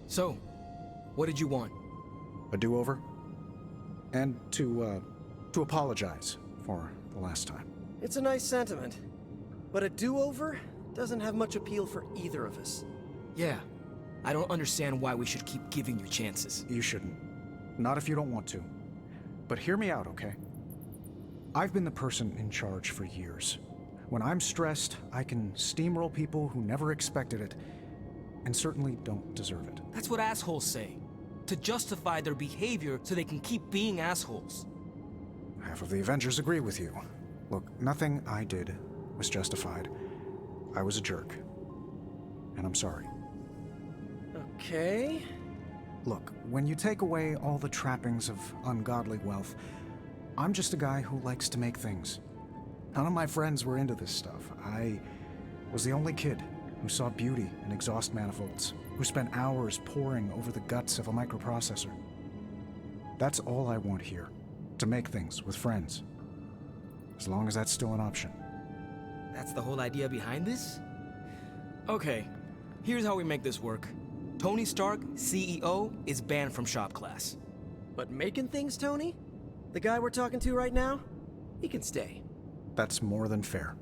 So, what did you want? A do-over? And to apologize for the last time. It's a nice sentiment. But a do-over doesn't have much appeal for either of us. Yeah. I don't understand why we should keep giving you chances. You shouldn't. Not if you don't want to. But hear me out, okay? I've been the person in charge for years. When I'm stressed, I can steamroll people who never expected it, and certainly don't deserve it. That's what assholes say. To justify their behavior so they can keep being assholes. Half of the Avengers agree with you. Look, nothing I did was justified. I was a jerk. And I'm sorry. Okay. Look, when you take away all the trappings of ungodly wealth, I'm just a guy who likes to make things. None of my friends were into this stuff. I was the only kid who saw beauty in exhaust manifolds, who spent hours poring over the guts of a microprocessor. That's all I want here, to make things with friends. as long as that's still an option. That's the whole idea behind this? Okay, here's how we make this work. Tony Stark, CEO, is banned from shop class. But making things, Tony? The guy we're talking to right now? He can stay. That's more than fair.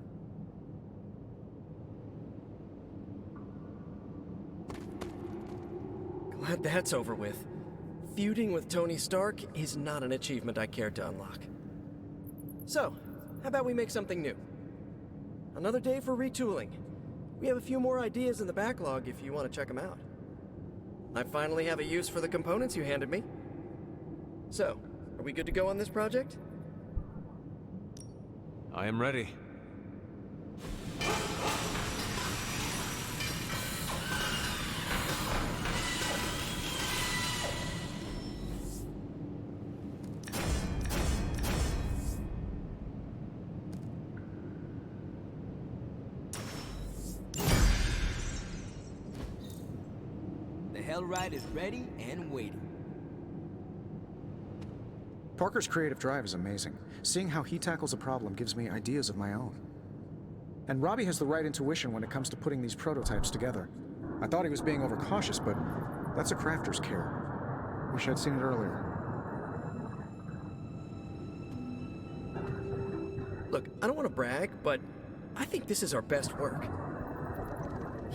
Glad that's over with. Feuding with Tony Stark is not an achievement I care to unlock. So, how about we make something new? Another day for retooling. We have a few more ideas in the backlog if you want to check them out. I finally have a use for the components you handed me. So, are we good to go on this project? I am ready. The Hellride is ready and waiting. Parker's creative drive is amazing. Seeing how he tackles a problem gives me ideas of my own. And Robbie has the right intuition when it comes to putting these prototypes together. I thought he was being overcautious, but that's a crafter's care. Wish I'd seen it earlier. Look, I don't want to brag, but I think this is our best work.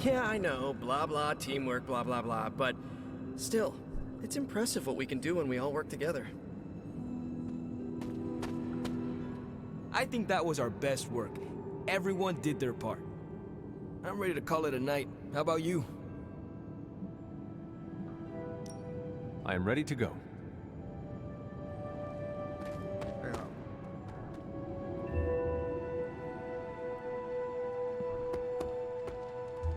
Yeah, I know, blah blah, teamwork, blah blah blah, but still, it's impressive what we can do when we all work together. I think that was our best work. Everyone did their part. I'm ready to call it a night. How about you? I am ready to go.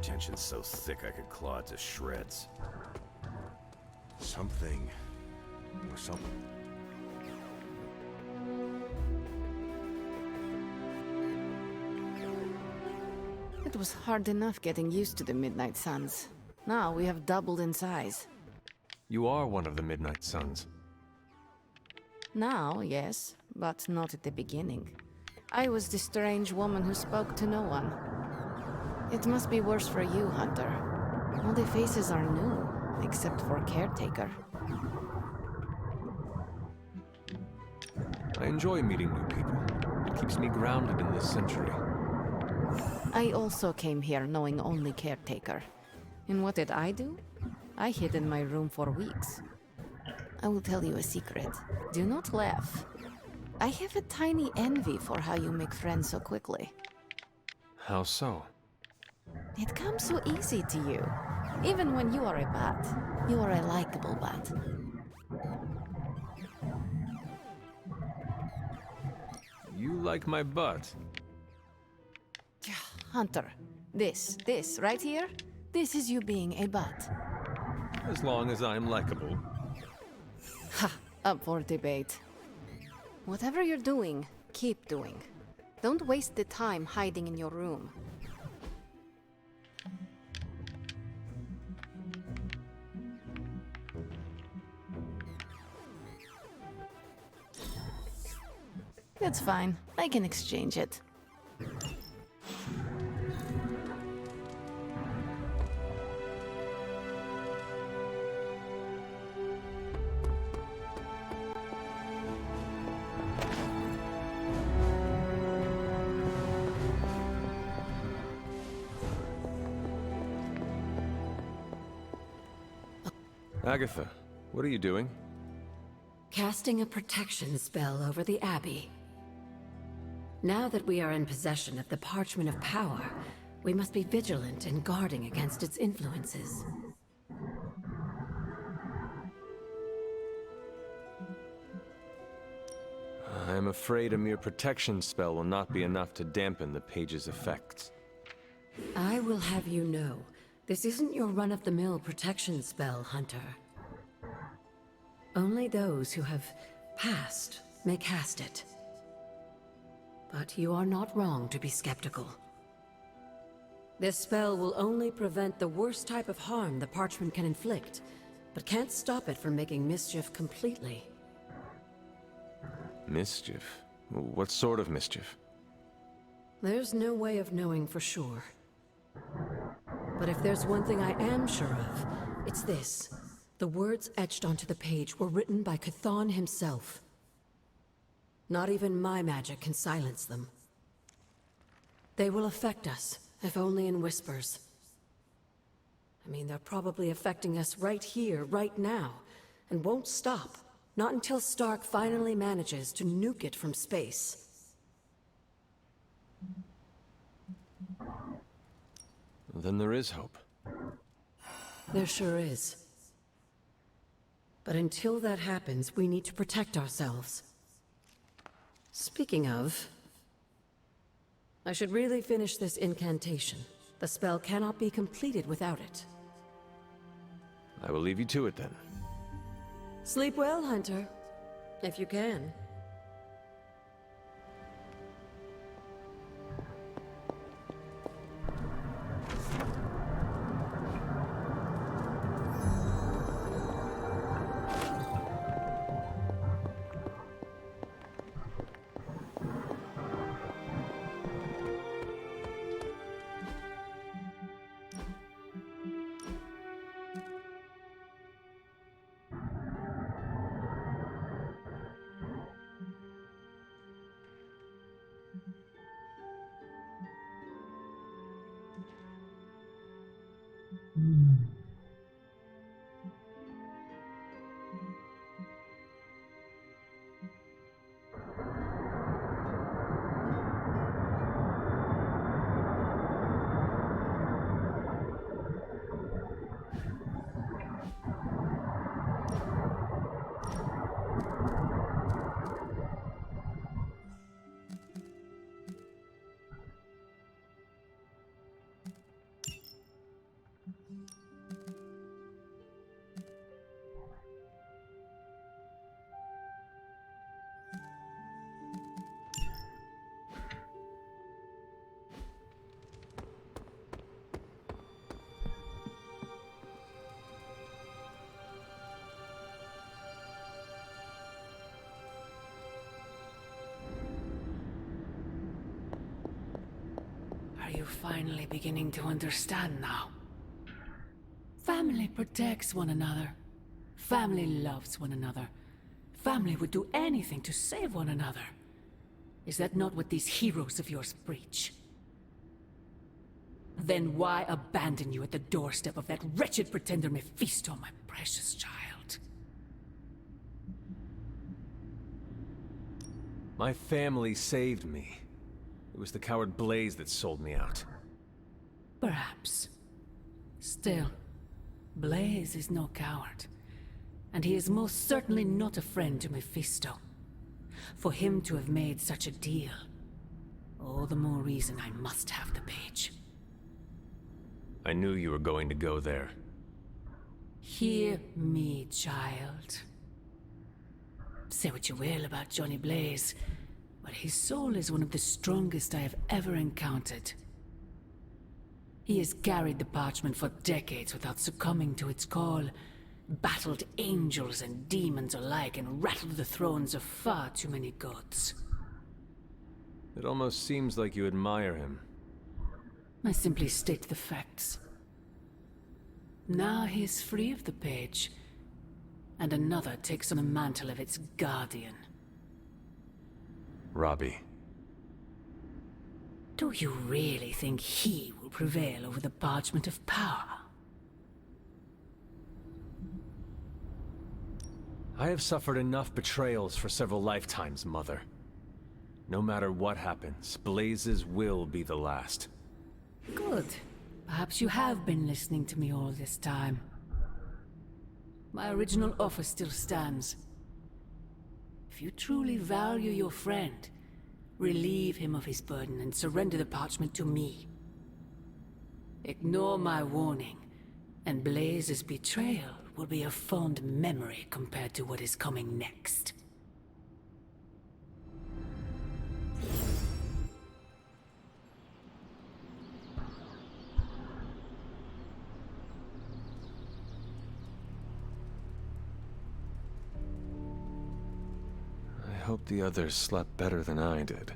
Tension's so thick I could claw it to shreds. Something or something. It was hard enough getting used to the Midnight Suns. Now we have doubled in size. You are one of the Midnight Suns. Now, yes, but not at the beginning. I was the strange woman who spoke to no one. It must be worse for you, Hunter. All the faces are new, except for Caretaker. I enjoy meeting new people. It keeps me grounded in this century. I also came here knowing only Caretaker. And what did I do? I hid in my room for weeks. I will tell you a secret. Do not laugh. I have a tiny envy for how you make friends so quickly. How so? It comes so easy to you. Even when you are a bat, you are a likable bat. You like my butt. Hunter, this right here, this is you being a bat. As long as I'm likable. Ha, up for debate. Whatever you're doing, keep doing. Don't waste the time hiding in your room. That's fine. I can exchange it. Agatha, what are you doing? Casting a protection spell over the Abbey. Now that we are in possession of the Parchment of Power, we must be vigilant in guarding against its influences. I am afraid a mere protection spell will not be enough to dampen the page's effects. I will have you know, this isn't your run-of-the-mill protection spell, Hunter. Only those who have passed may cast it. But you are not wrong to be skeptical. This spell will only prevent the worst type of harm the parchment can inflict, but can't stop it from making mischief completely. Mischief? What sort of mischief? There's no way of knowing for sure. But if there's one thing I am sure of, it's this. The words etched onto the page were written by Chthon himself. Not even my magic can silence them. They will affect us, if only in whispers. I mean, they're probably affecting us right here, right now, and won't stop. Not until Stark finally manages to nuke it from space. Then there is hope. There sure is. But until that happens, we need to protect ourselves. Speaking of, I should really finish this incantation. The spell cannot be completed without it. I will leave you to it then. Sleep well, Hunter. If you can. Are you finally beginning to understand now? Family protects one another. Family loves one another. Family would do anything to save one another. Is that not what these heroes of yours preach? Then why abandon you at the doorstep of that wretched pretender Mephisto, my precious child? My family saved me. It was the coward Blaze that sold me out. Perhaps. Still, Blaze is no coward. And he is most certainly not a friend to Mephisto. For him to have made such a deal, all the more reason I must have the page. I knew you were going to go there. Hear me, child. Say what you will about Johnny Blaze, but his soul is one of the strongest I have ever encountered. He has carried the parchment for decades without succumbing to its call, battled angels and demons alike, and rattled the thrones of far too many gods. It almost seems like you admire him. I simply state the facts. Now he is free of the page, and another takes on the mantle of its guardian. Robbie. Do you really think he will prevail over the parchment of power? I have suffered enough betrayals for several lifetimes, Mother. No matter what happens, Blaze's will be the last. Good. Perhaps you have been listening to me all this time. My original offer still stands. If you truly value your friend, relieve him of his burden and surrender the parchment to me. Ignore my warning, and Blaze's betrayal will be a fond memory compared to what is coming next. I hope the others slept better than I did.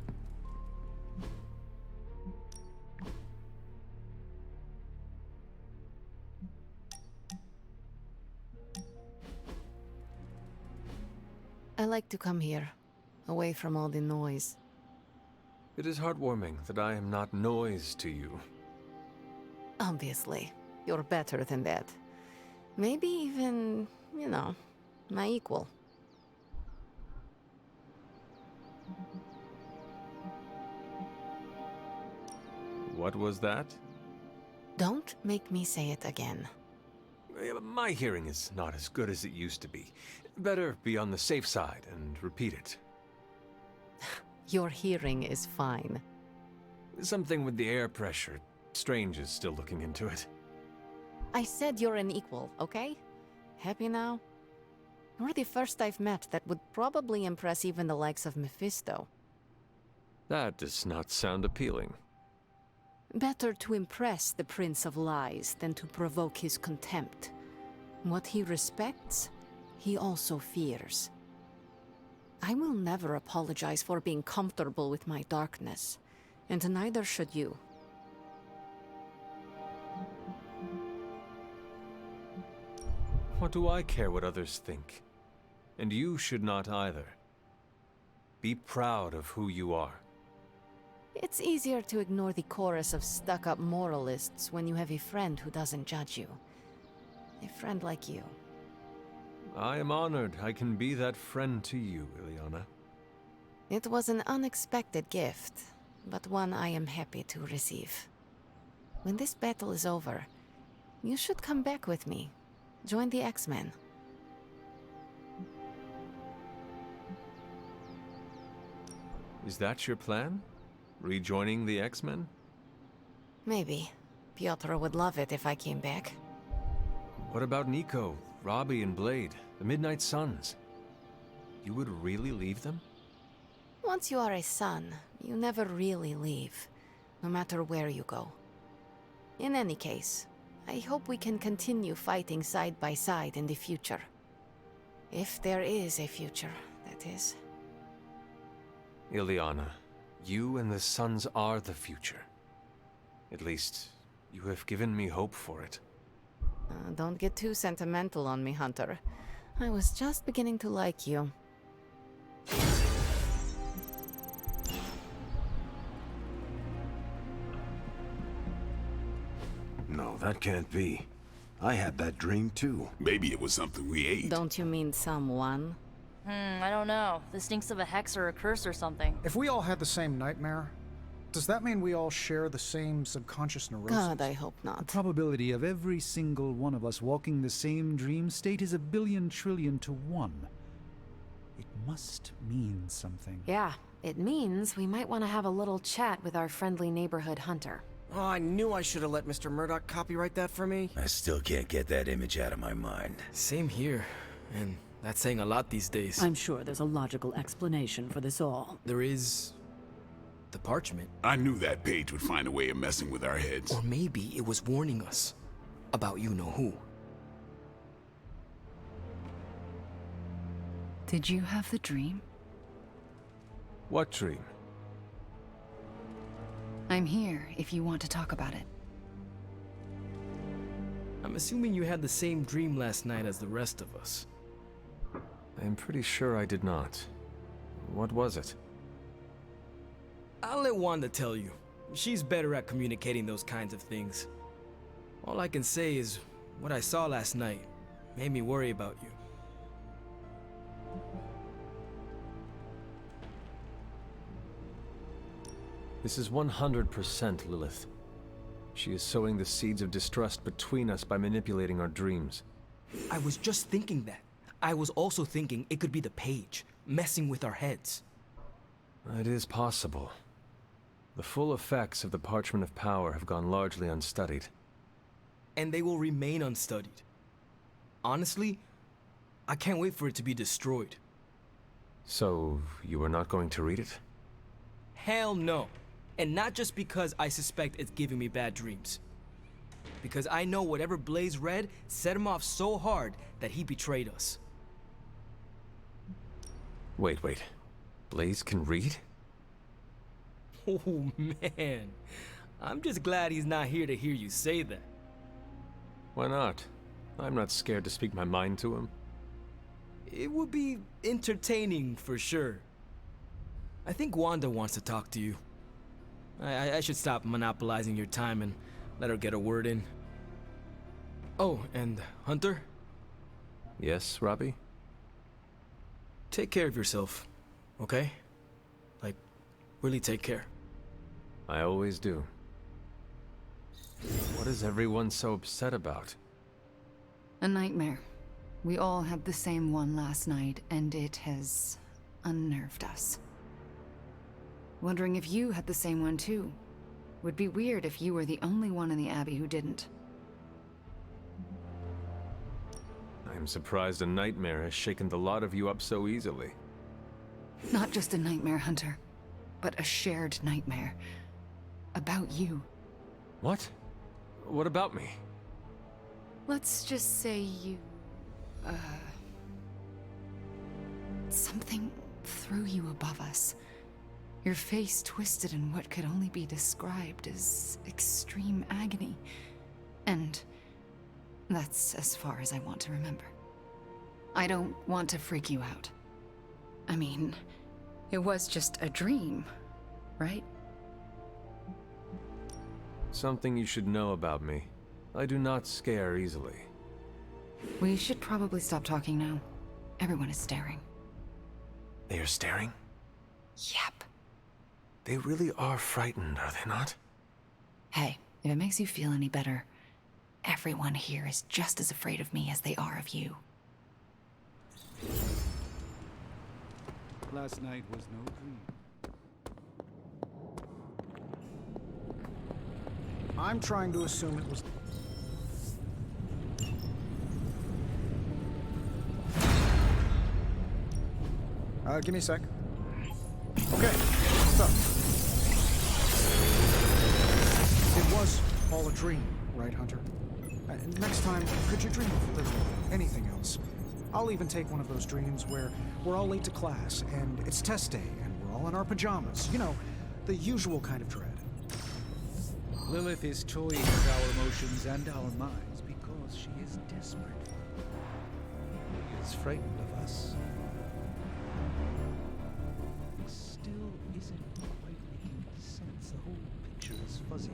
like to come here, away from all the noise. It is heartwarming that I am not noise to you. Obviously, you're better than that. Maybe even, you know, my equal. What was that? Don't make me say it again. My hearing is not as good as it used to be. Better be on the safe side and repeat it. Your hearing is fine. Something with the air pressure. Strange is still looking into it. I said you're an equal, okay? Happy now? You're the first I've met that would probably impress even the likes of Mephisto. That does not sound appealing. Better to impress the Prince of Lies than to provoke his contempt. What he respects, he also fears. I will never apologize for being comfortable with my darkness, and neither should you. What do I care what others think? And you should not either. Be proud of who you are. It's easier to ignore the chorus of stuck-up moralists when you have a friend who doesn't judge you. A friend like you. I am honored I can be that friend to you, Ileana. It was an unexpected gift, but one I am happy to receive. When this battle is over, you should come back with me. Join the X-Men. Is that your plan? Rejoining the X-Men? Maybe. Piotr would love it if I came back. What about Nico, Robbie, and Blade, the Midnight Suns? You would really leave them? Once you are a son, you never really leave, no matter where you go. In any case, I hope we can continue fighting side by side in the future. If there is a future, that is. Ileana, you and the Suns are the future. At least, you have given me hope for it. Don't get too sentimental on me, Hunter. I was just beginning to like you. No, that can't be. I had that dream too. Maybe it was something we ate. Don't you mean someone? I don't know. This stinks of a hex or a curse or something. If we all had the same nightmare, does that mean we all share the same subconscious neurosis? God, I hope not. The probability of every single one of us walking the same dream state is 1 billion to 1. It must mean something. Yeah, it means we might want to have a little chat with our friendly neighborhood hunter. Oh, I knew I should have let Mr. Murdoch copyright that for me. I still can't get that image out of my mind. Same here, and that's saying a lot these days. I'm sure there's a logical explanation for this all. There is... the parchment. I knew that page would find a way of messing with our heads. Or maybe it was warning us about you-know-who. Did you have the dream? What dream? I'm here if you want to talk about it. I'm assuming you had the same dream last night as the rest of us. I'm pretty sure I did not. What was it? I'll let Wanda tell you. She's better at communicating those kinds of things. All I can say is, what I saw last night made me worry about you. This is 100% Lilith. She is sowing the seeds of distrust between us by manipulating our dreams. I was just thinking that. I was also thinking it could be the page, messing with our heads. It is possible. The full effects of the Parchment of Power have gone largely unstudied. And they will remain unstudied. Honestly, I can't wait for it to be destroyed. So, you are not going to read it? Hell no. And not just because I suspect it's giving me bad dreams. Because I know whatever Blaze read set him off so hard that he betrayed us. Wait. Blaze can read? Oh man, I'm just glad he's not here to hear you say that. Why not? I'm not scared to speak my mind to him. It would be entertaining for sure. I think Wanda wants to talk to you. I should stop monopolizing your time and let her get a word in. Oh, and Hunter? Yes, Robbie? Take care of yourself, okay? Like, really take care. I always do. What is everyone so upset about? A nightmare. We all had the same one last night, and it has unnerved us. Wondering if you had the same one too. Would be weird if you were the only one in the Abbey who didn't. I'm surprised a nightmare has shaken the lot of you up so easily. Not just a nightmare, Hunter, but a shared nightmare. About you. What? What about me? Let's just say you... something threw you above us. Your face twisted in what could only be described as extreme agony. And that's as far as I want to remember. I don't want to freak you out. I mean, it was just a dream, right? Something you should know about me. I do not scare easily. We should probably stop talking now. Everyone is staring. They are staring? Yep. They really are frightened, are they not? Hey, if it makes you feel any better, everyone here is just as afraid of me as they are of you. Last night was no dream. I'm trying to assume it was... give me a sec. Okay, so... It was all a dream, right, Hunter? Next time, could you dream of literally anything else? I'll even take one of those dreams where we're all late to class, and it's test day, and we're all in our pajamas. You know, the usual kind of dread. Lilith is toying with our emotions and our minds because she is desperate. She is frightened of us. It still isn't quite making sense. The whole picture is fuzzy.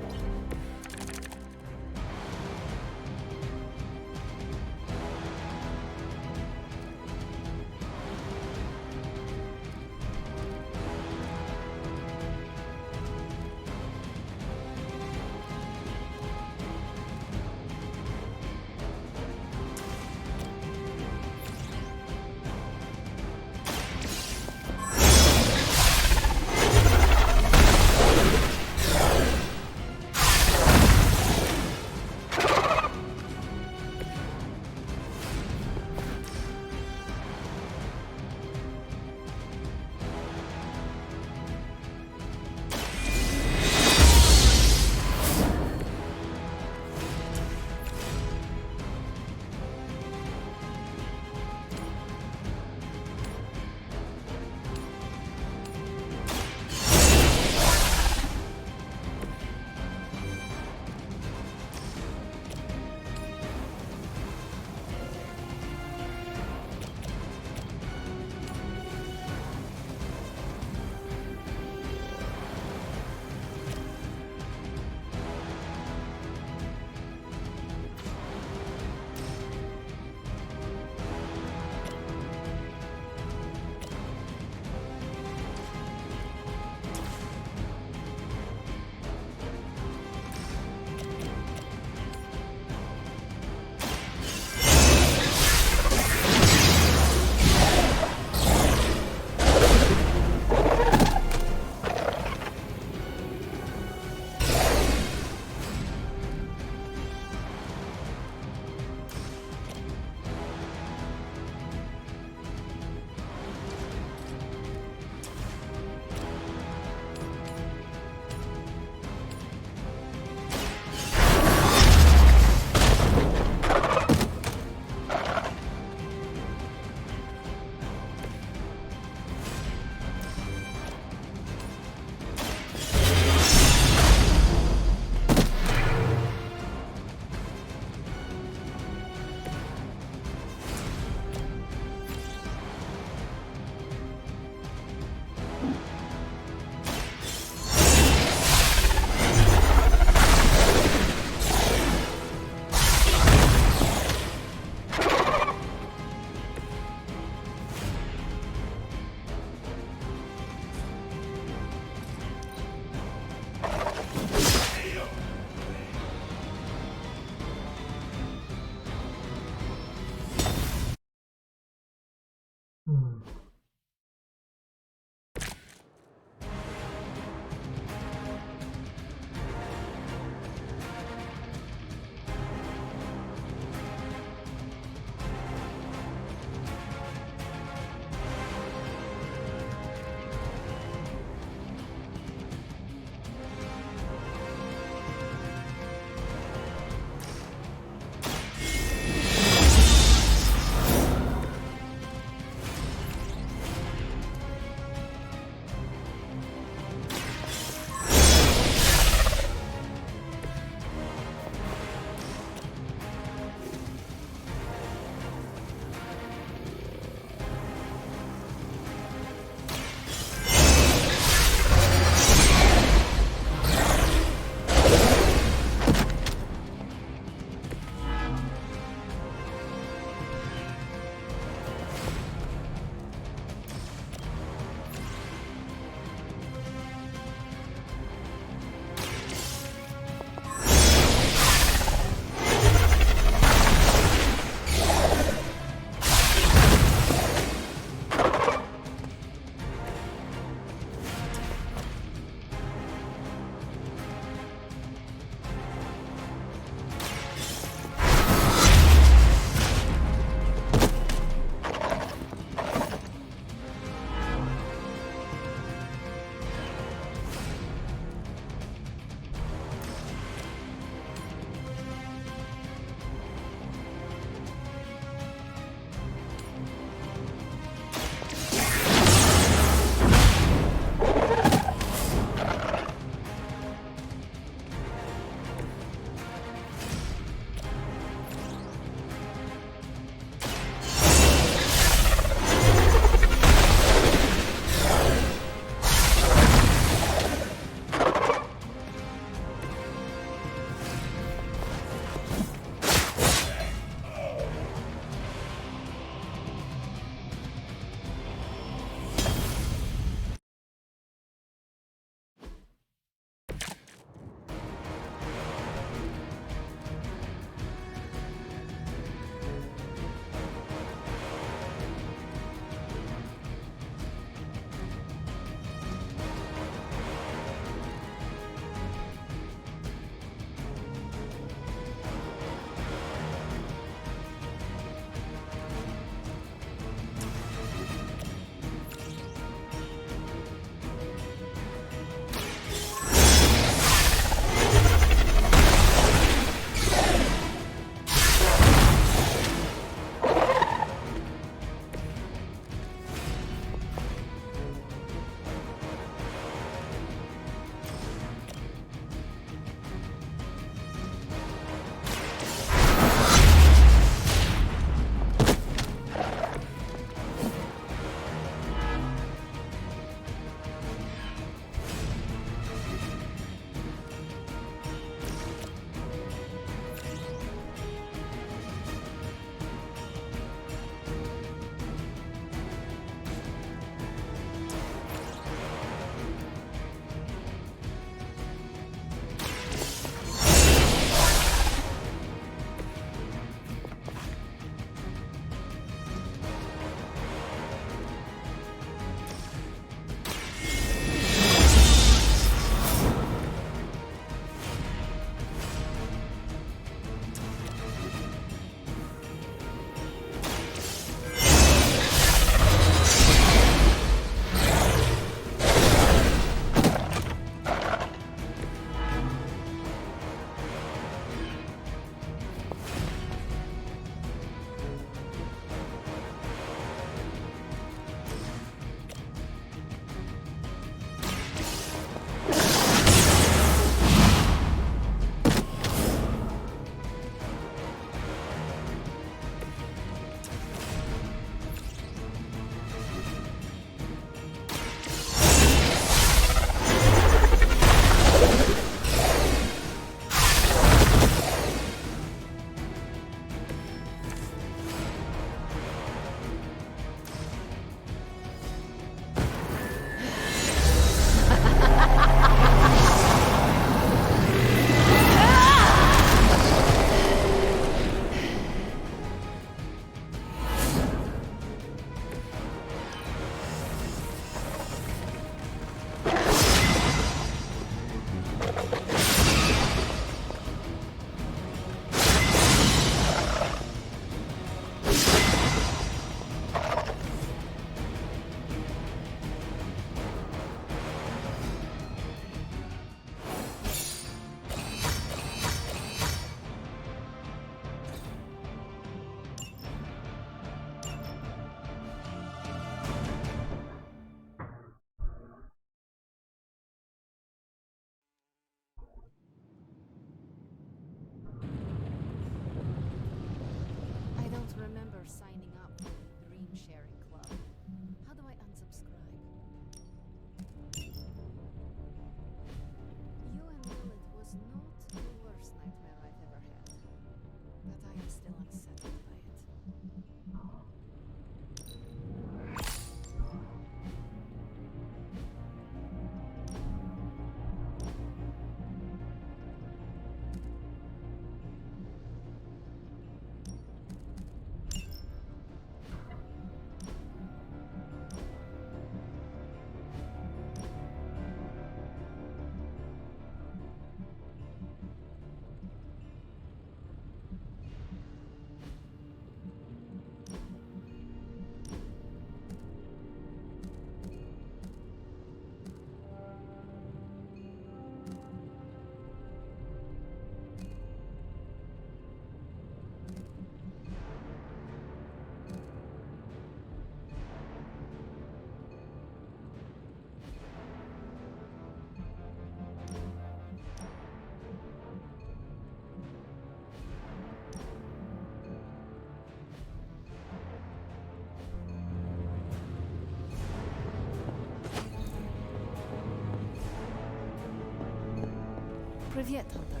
Привет, Hunter.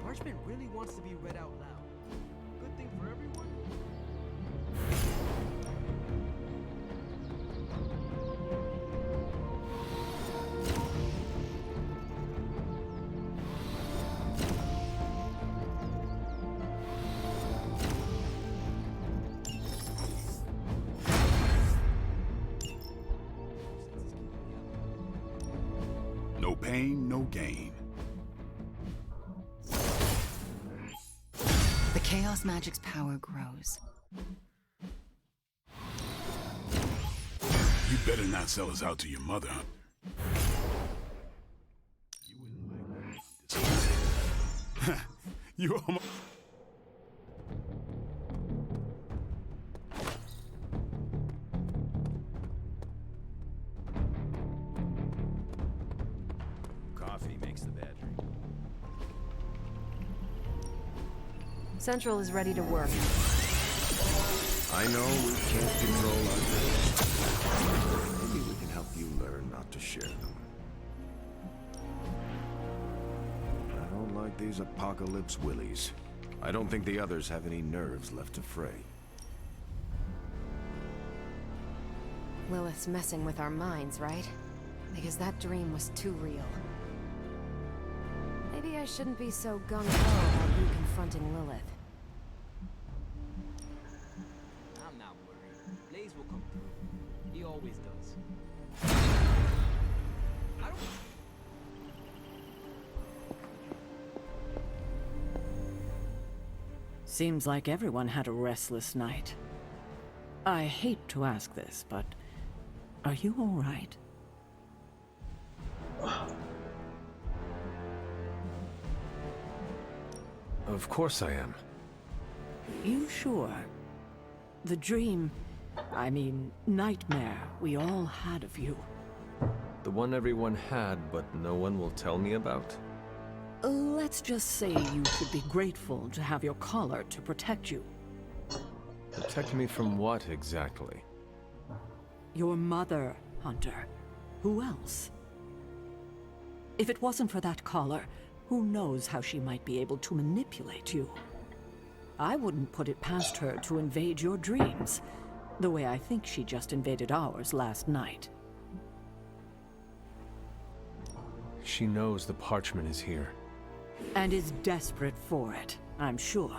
Parchment really wants to be read out loud. Good thing for everyone. No pain, no gain. The Chaos Magic's power grows. You better not sell us out to your mother. You almost... Coffee makes the bad drink. Central is ready to work. I know we can't control our dreams. Maybe we can help you learn not to share them. I don't like these apocalypse willies. I don't think the others have any nerves left to fray. Lilith's messing with our minds, right? Because that dream was too real. Maybe I shouldn't be so gung-ho about you confronting Lilith. I'm not worried. Blaze will come through. He always does. I don't... Seems like everyone had a restless night. I hate to ask this, but are you all right? Of course I am. You sure? The dream, I mean, nightmare we all had of you. The one everyone had, but no one will tell me about? Let's just say you should be grateful to have your collar to protect you. Protect me from what, exactly? Your mother, Hunter. Who else? If it wasn't for that collar, who knows how she might be able to manipulate you? I wouldn't put it past her to invade your dreams, the way I think she just invaded ours last night. She knows the parchment is here. And is desperate for it, I'm sure.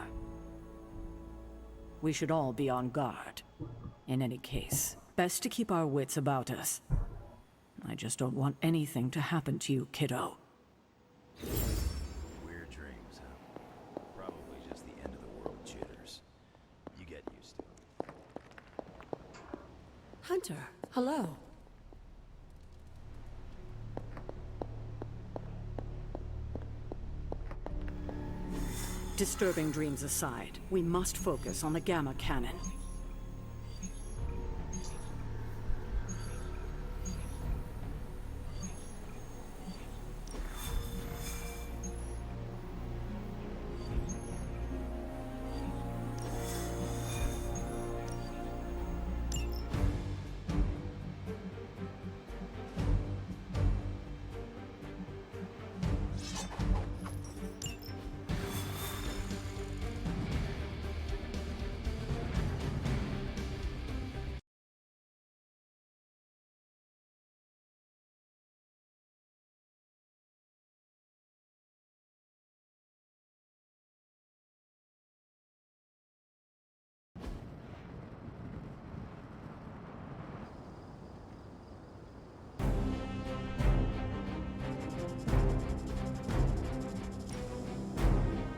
We should all be on guard. In any case, best to keep our wits about us. I just don't want anything to happen to you, kiddo. Weird dreams, huh? Probably just the end of the world jitters. You get used to it. Hunter, hello. Disturbing dreams aside, we must focus on the Gamma Cannon.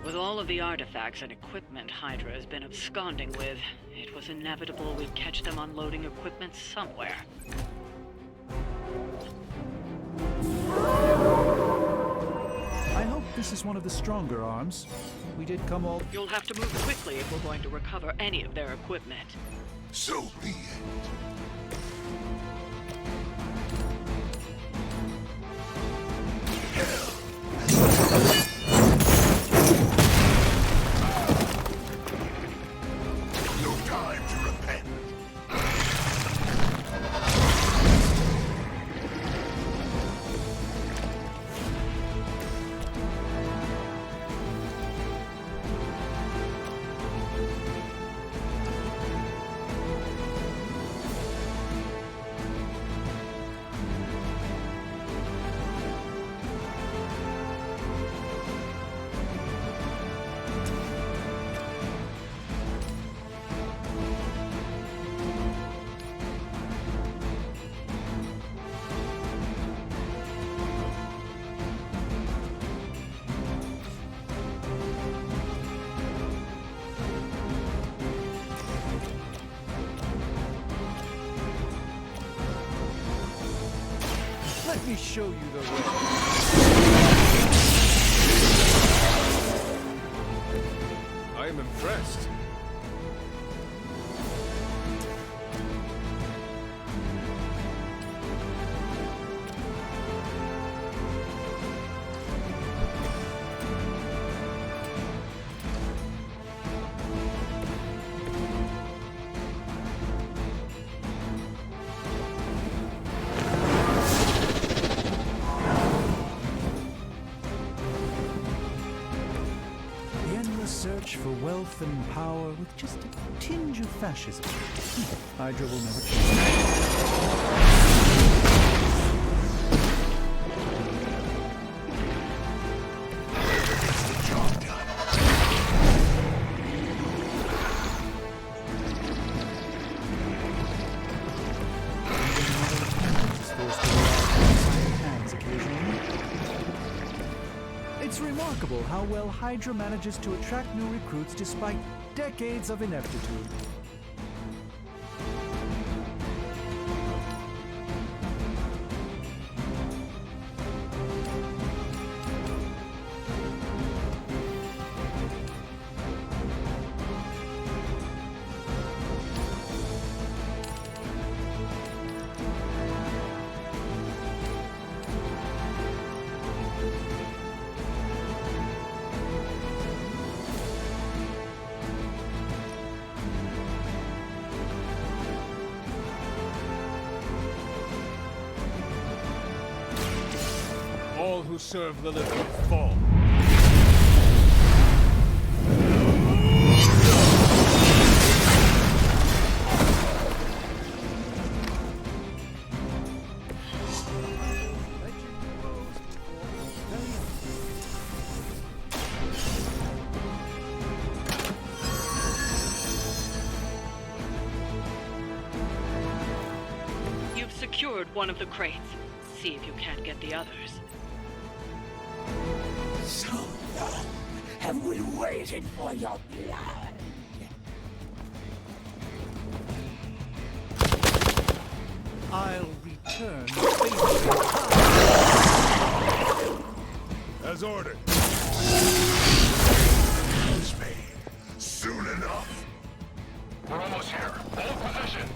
With all of the artifacts and equipment Hydra has been absconding with, it was inevitable we'd catch them unloading equipment somewhere. I hope this is one of the stronger arms. We did come all... You'll have to move quickly if we're going to recover any of their equipment. So be it. Let me show you the way. I am impressed. Search for wealth and power with just a tinge of fascism. Hydra will never change. Gets the job done. It's remarkable how well Hydra manages to attract new recruits despite decades of ineptitude. All who serve Lilith will fall. You've secured one of the crates. See if you can't get the others. So long have we waited for your blood. I'll return As ordered. Soon enough. We're almost here. Hold position.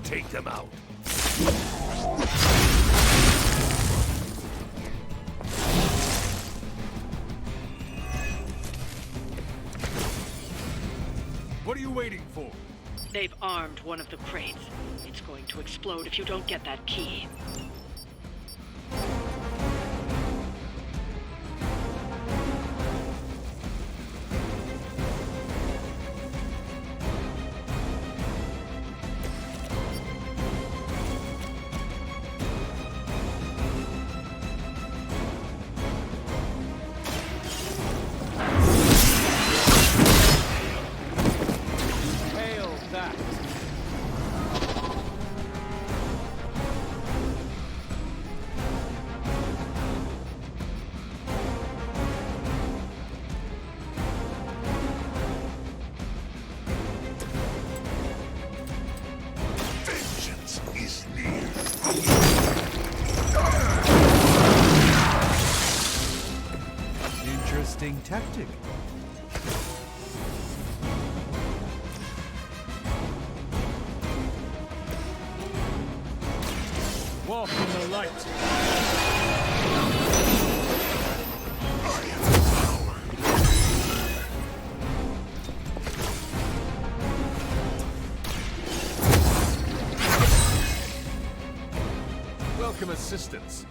Take them out. What are you waiting for? They've armed one of the crates. It's going to explode if you don't get that key. Interesting tactic. Walk in the light. Welcome assistance.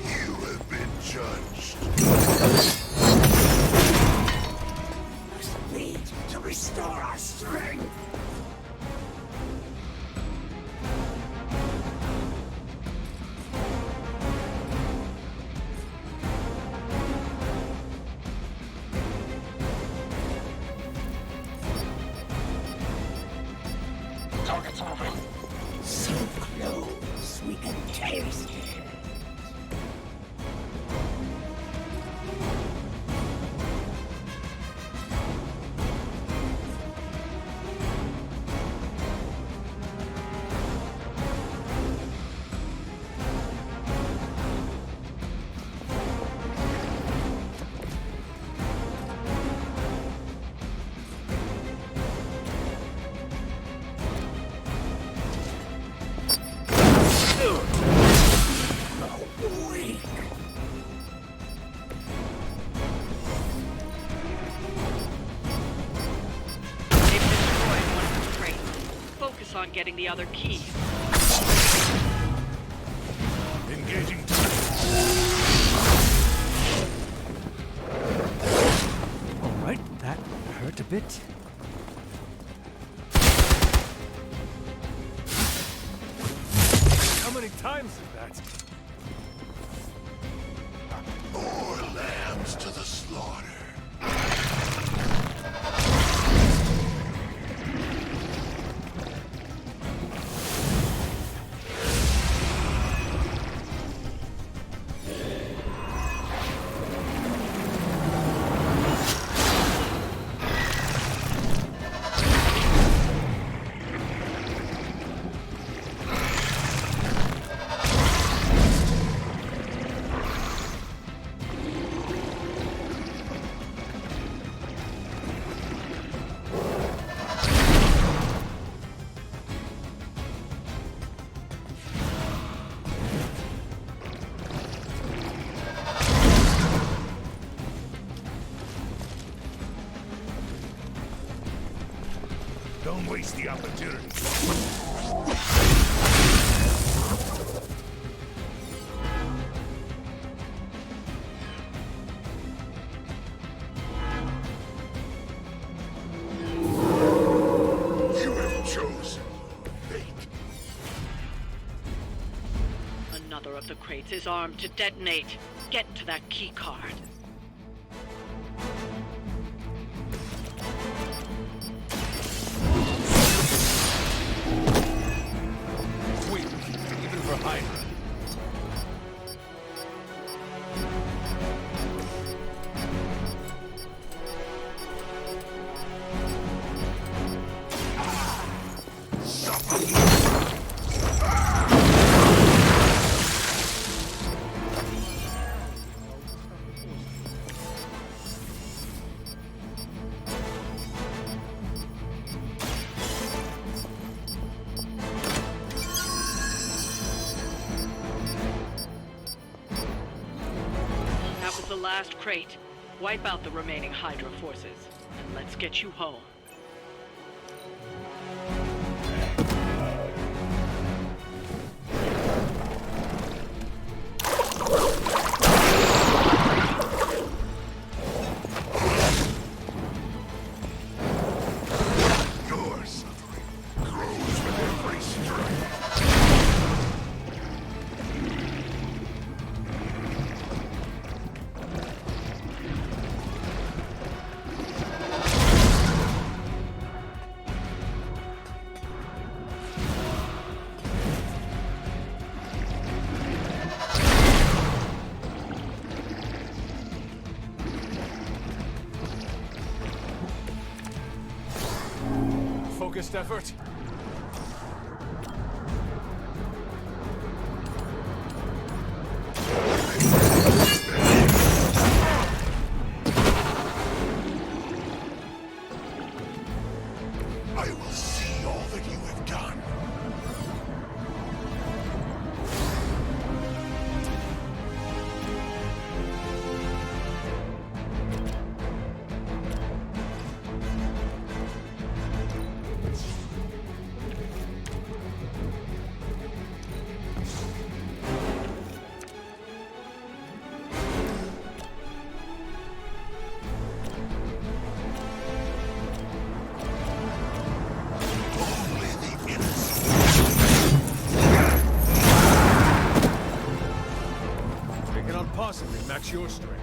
You have been judged. Must need to restore our strength. Target's over. So close, we can taste it. On getting the other key. Engaging. All right, that hurt a bit. How many times is that? More lambs to the slaughter. Don't waste the opportunity. You have chosen fate. Another of the crates is armed to detonate. Get to that key card. Even for Hydra. That was the last crate. Wipe out the remaining Hydra forces, and let's get you home. Your suffering grows with every strike. Focused effort. I will see all that you have done. match your strength.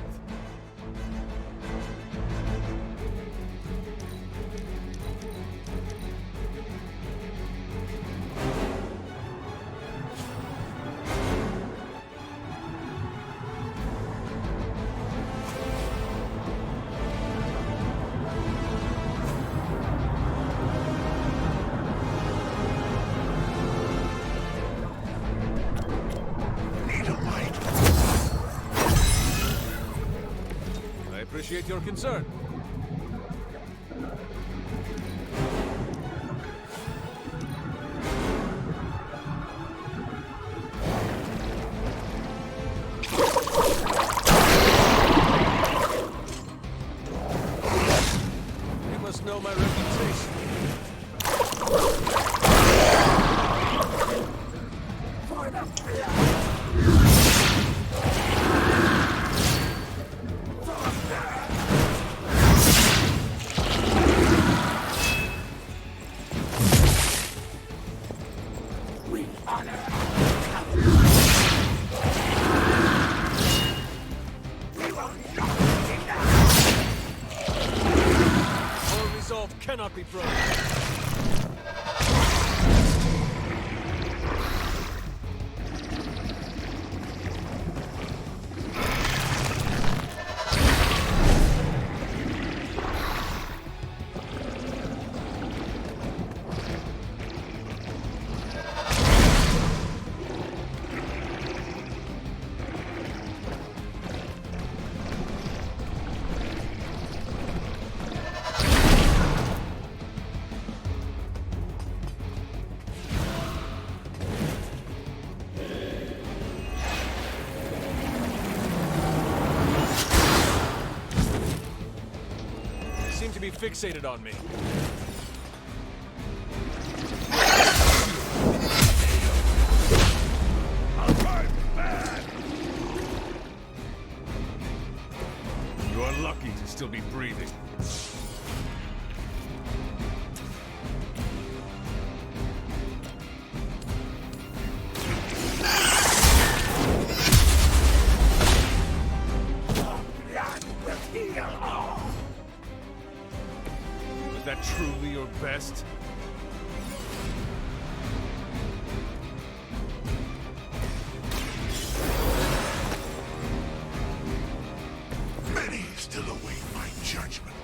I appreciate your concern. You must know my reputation. For the cannot be broken. Seem to be fixated on me. You are lucky to still be breathing. Was that truly your best? Many still await my judgment.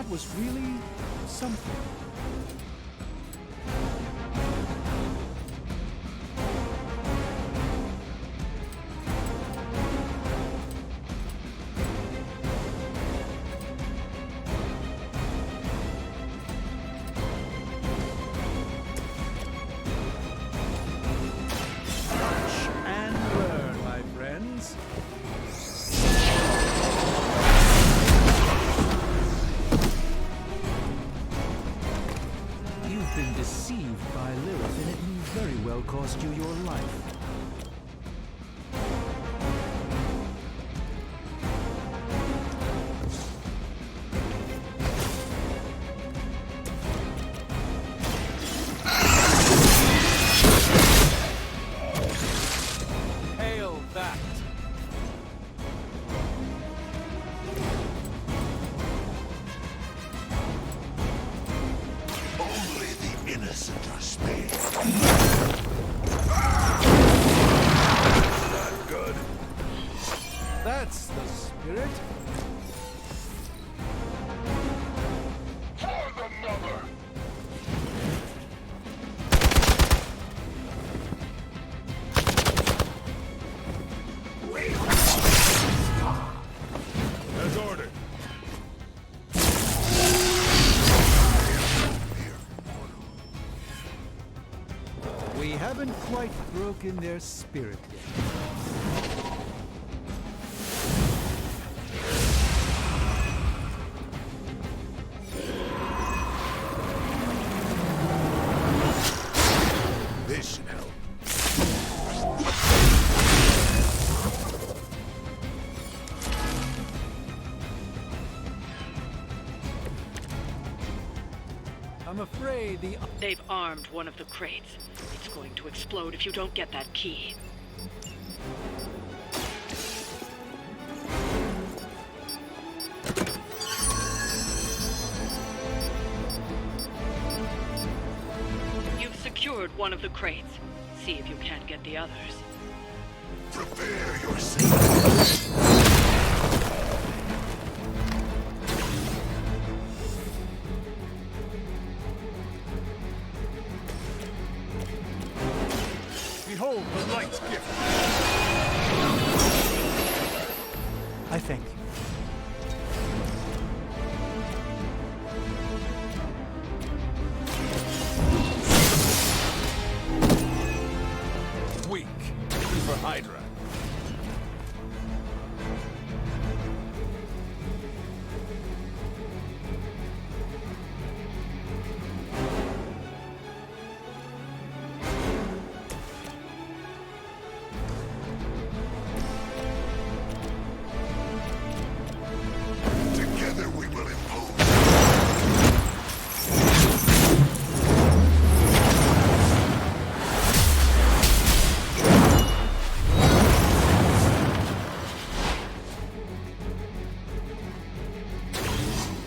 That was really something. Cost you your life. Hail that! Only the innocent are spared. That's the spirit. For the mother! As ordered. We haven't quite broken their spirit yet. This should help. I'm afraid They've armed one of the crates. It's going to explode if you don't get that key. You've secured one of the crates. See if you can't get the others. Prepare yourself. Behold the light's gift. I thank you. Weak. For Hydra. Together we will impose.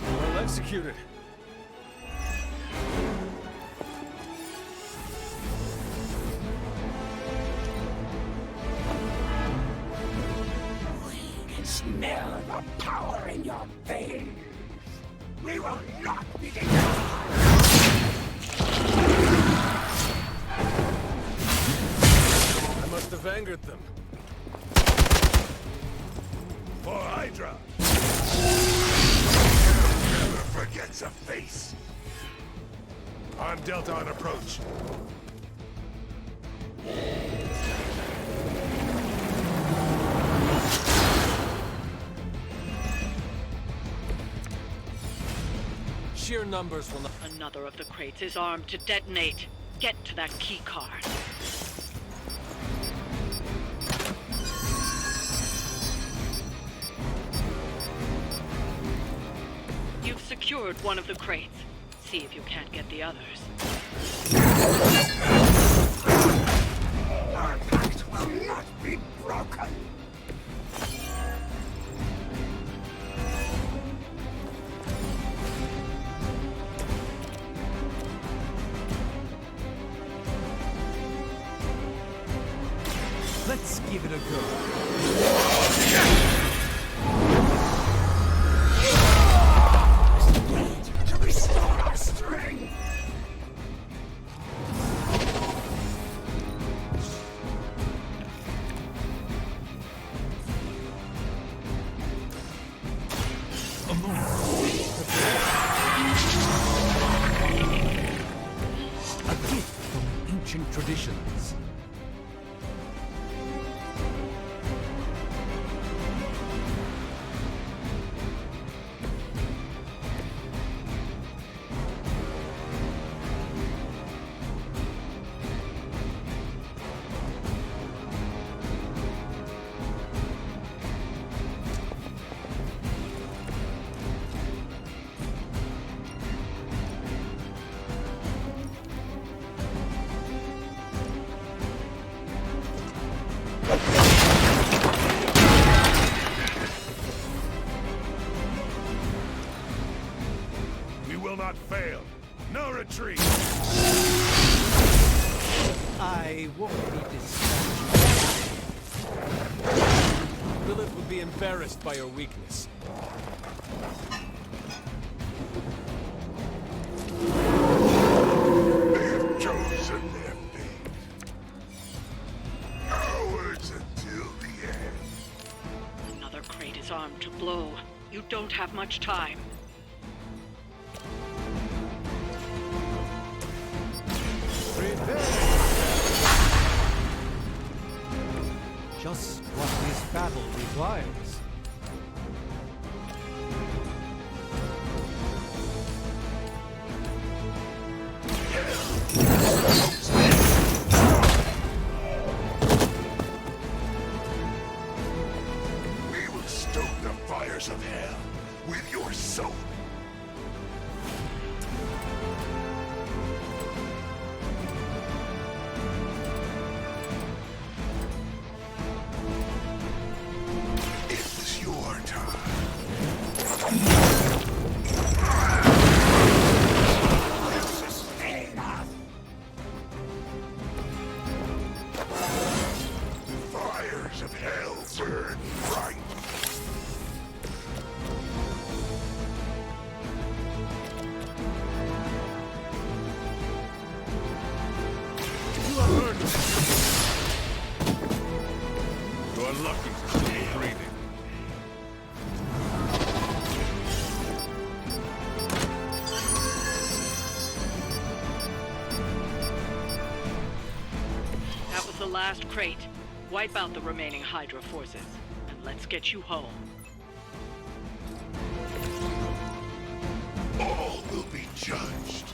Well executed. Smell the power in your veins. We will not be denied. I must have angered them. For Hydra! Never forgets a face. Armed Delta on approach. Sheer numbers will not. Another of the crates is armed to detonate. Get to that key card. You've secured one of the crates. See if you can't get the others. Our pact will not be broken. Let's give it a go. A moment. A gift from ancient traditions. Not fail. No retreat. I won't be distracted. Lilith would be embarrassed by your weakness. They have chosen their fate. Cowards until the end. Another crate is armed to blow. You don't have much time. Just what this battle requires. We will stoke the fires of hell with your soul. Last crate. Wipe out the remaining Hydra forces, and let's get you home. All will be judged.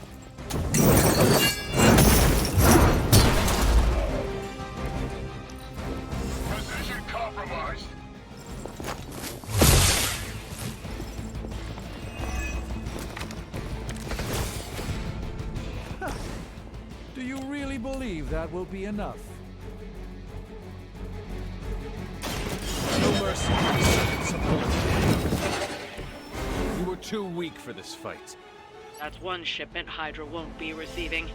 Position compromised. Do you really believe that will be enough? No mercy. You were too weak for this fight. That's one shipment Hydra won't be receiving.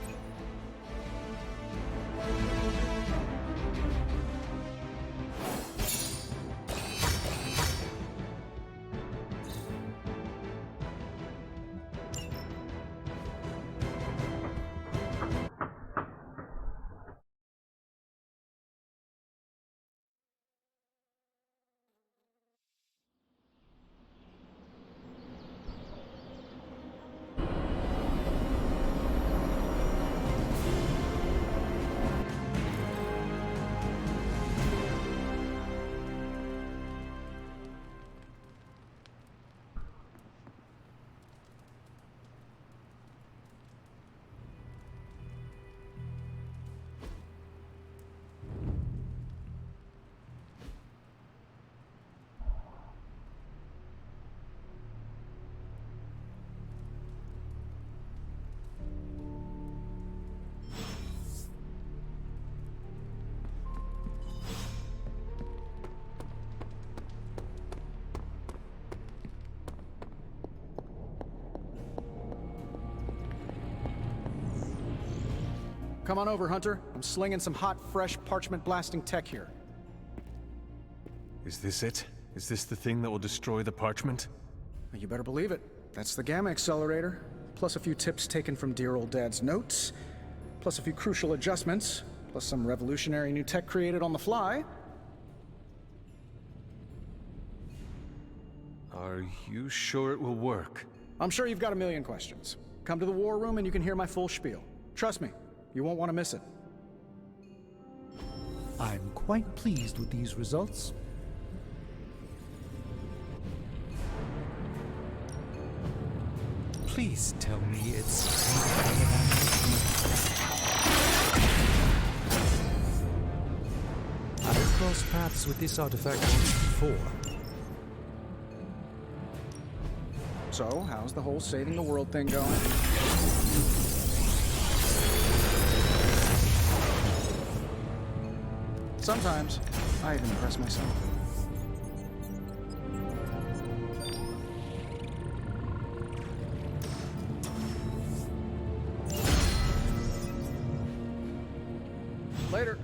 Come on over, Hunter. I'm slinging some hot, fresh parchment blasting tech here. Is this it? Is this the thing that will destroy the parchment? You better believe it. That's the Gamma Accelerator, plus a few tips taken from dear old Dad's notes, plus a few crucial adjustments, plus some revolutionary new tech created on the fly. Are you sure it will work? I'm sure you've got a million questions. Come to the war room and you can hear my full spiel. Trust me, you won't want to miss it. I'm quite pleased with these results. Please tell me it's... I've crossed paths with this artifact once before. So, how's the whole saving the world thing going? Sometimes, I even impress myself. Later.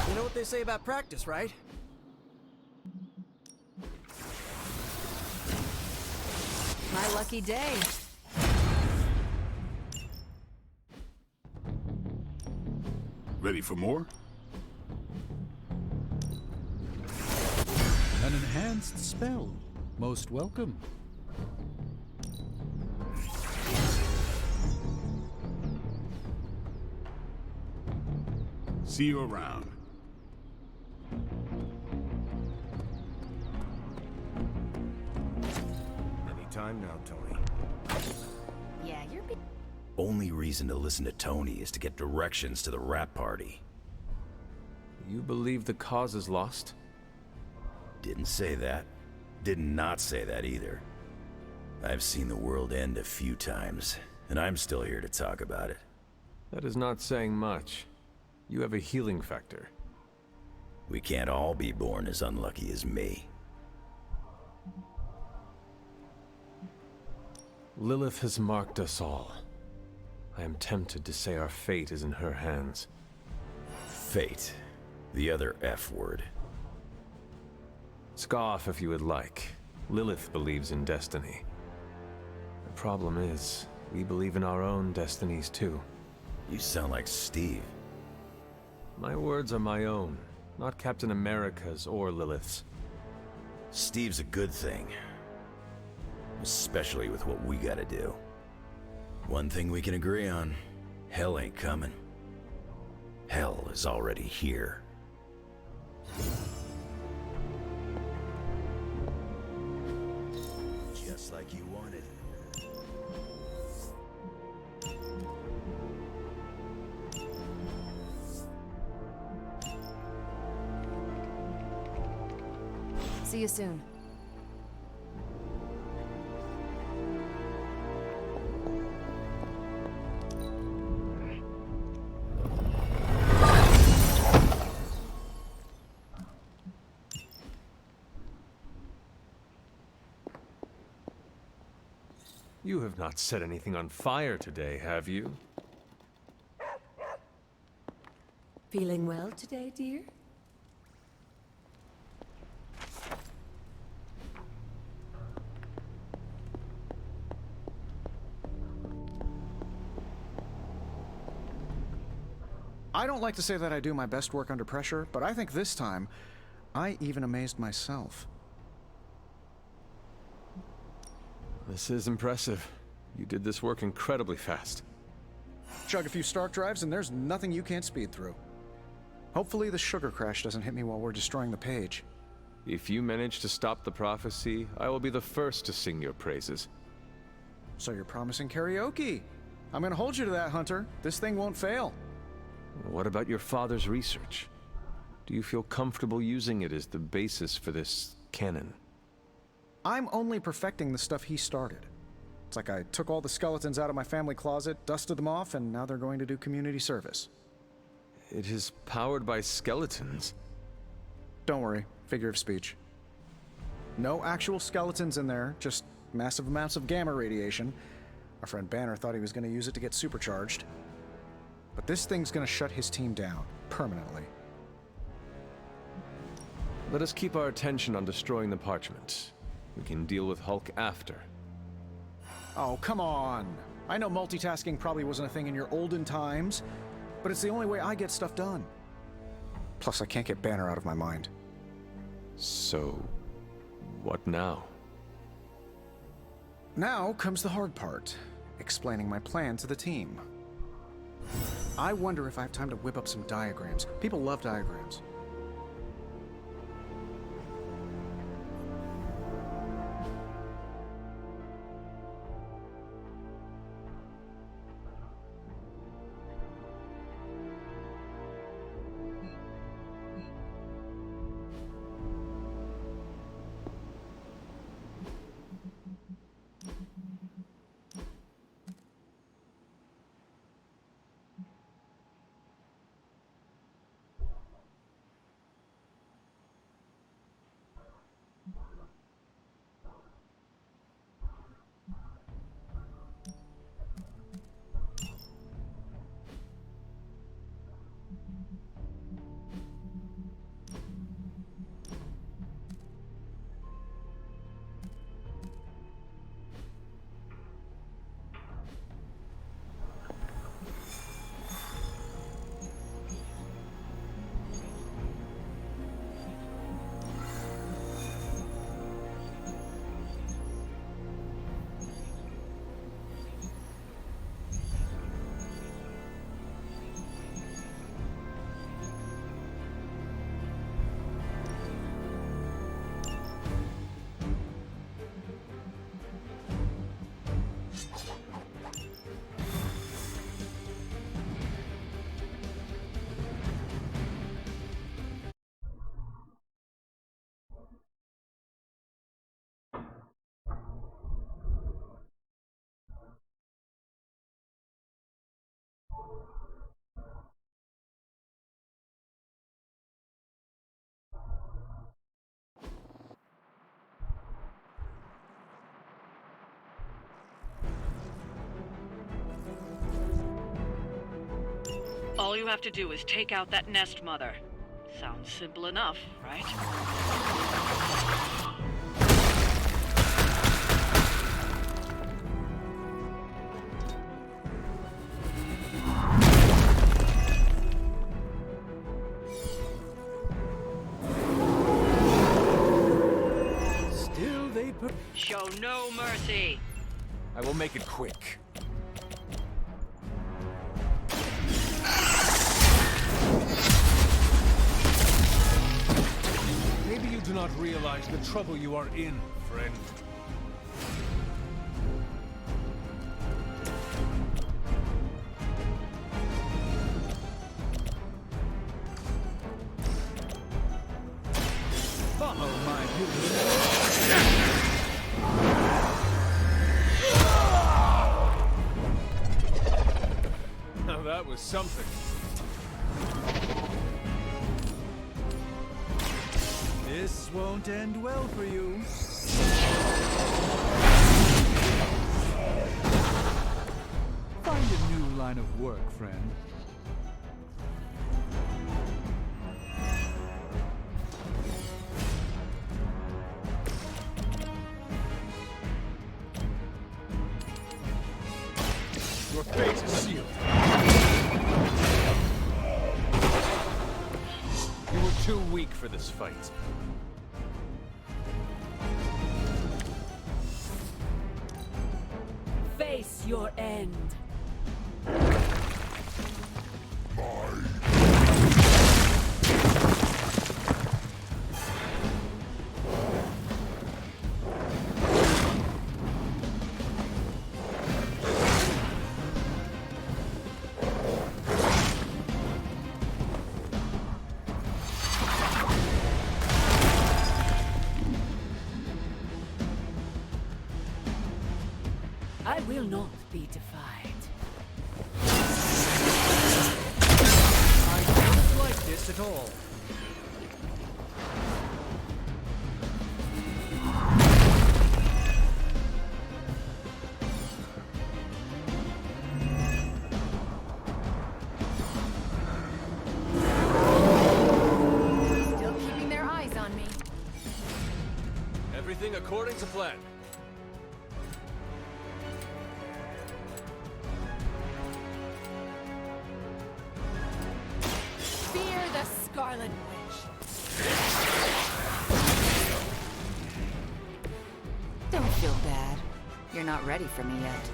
You know what they say about practice, right? My lucky day. Ready for more? An enhanced spell. Most welcome. See you around. Anytime now, Tony. Yeah, you're Only reason to listen to Tony is to get directions to the rat party. You believe the cause is lost? Didn't say that. Did not say that either. I've seen the world end a few times, and I'm still here to talk about it. That is not saying much. You have a healing factor. We can't all be born as unlucky as me. Lilith has marked us all. I am tempted to say our fate is in her hands. Fate. The other F word. Scoff if you would like. Lilith believes in destiny. The problem is, we believe in our own destinies too. You sound like Steve. My words are my own, not Captain America's or Lilith's. Steve's a good thing. Especially with what we gotta do. One thing we can agree on, hell ain't coming. Hell is already here. Just like you wanted. See you soon. You have not set anything on fire today, have you? Feeling well today, dear? I don't like to say that I do my best work under pressure, but I think this time, I even amazed myself. This is impressive. You did this work incredibly fast. Chug a few Stark drives and there's nothing you can't speed through. Hopefully the sugar crash doesn't hit me while we're destroying the page. If you manage to stop the prophecy, I will be the first to sing your praises. So you're promising karaoke. I'm gonna hold you to that, Hunter. This thing won't fail. What about your father's research? Do you feel comfortable using it as the basis for this canon? I'm only perfecting the stuff he started. It's like I took all the skeletons out of my family closet, dusted them off, and now they're going to do community service. It is powered by skeletons. Don't worry, figure of speech. No actual skeletons in there, just massive amounts of gamma radiation. Our friend Banner thought he was going to use it to get supercharged. But this thing's going to shut his team down, permanently. Let us keep our attention on destroying the parchment. We can deal with Hulk after. Oh, come on! I know multitasking probably wasn't a thing in your olden times, but it's the only way I get stuff done. Plus, I can't get Banner out of my mind. So, what now? Now comes the hard part, explaining my plan to the team. I wonder if I have time to whip up some diagrams. People love diagrams. All you have to do is take out that nest mother. Sounds simple enough, right? Still they Show no mercy. I will make it quick. Maybe you do not realize the trouble you are in, friend. Follow my beautiful. Now that was something. This won't end well for you. Find a new line of work, friend. Your fate is sealed. You were too weak for this fight. Face your end. I will not be defied. I don't like this at all. According to plan. Fear the Scarlet Witch. Don't feel bad. You're not ready for me yet.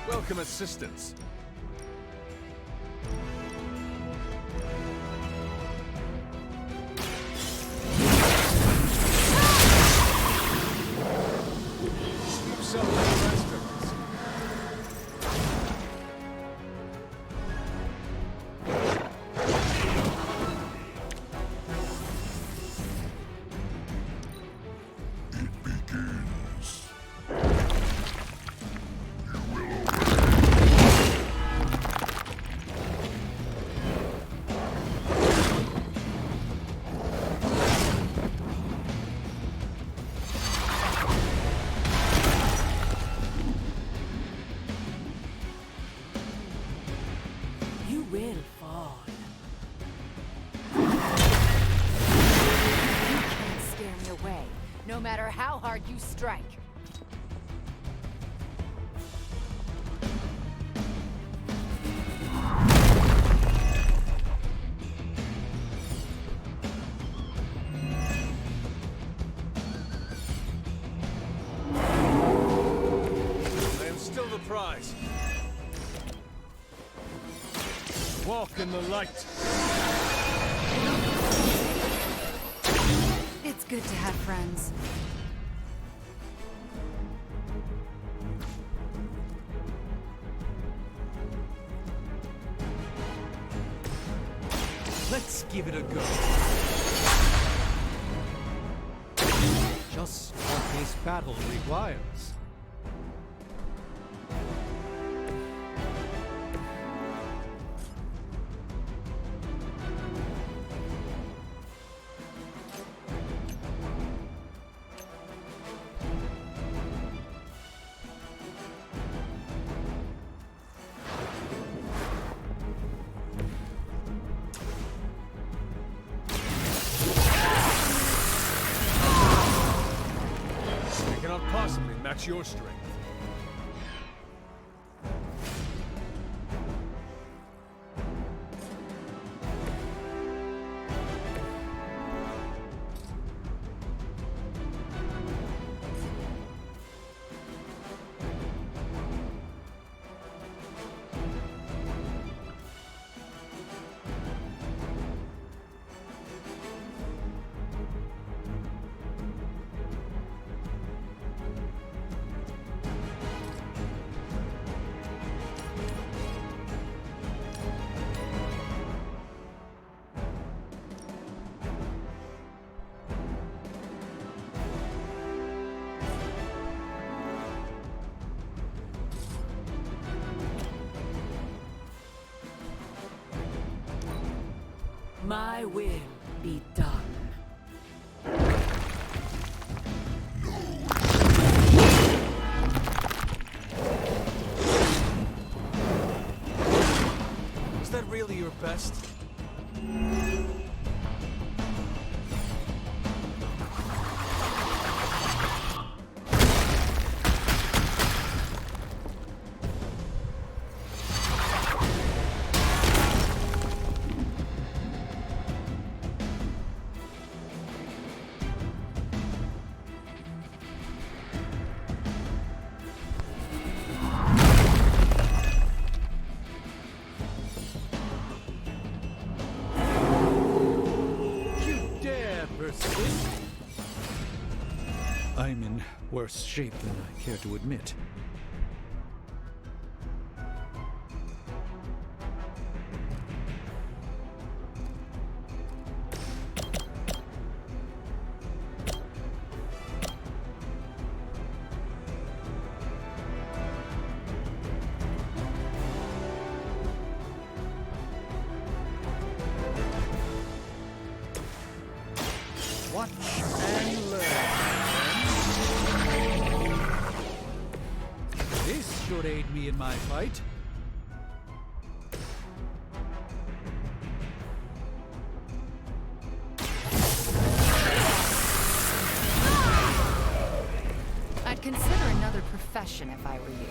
Welcome assistance. Will fall. You can't scare me away, no matter how hard you strike. I am still the prize. Walk in the light. It's good to have friends. Let's give it a go. Just what this battle requires. I cannot possibly match your strength. My will be done. Is that really your best? I'm in worse shape than I care to admit. Watch and learn. This should aid me in my fight. I'd consider another profession if I were you.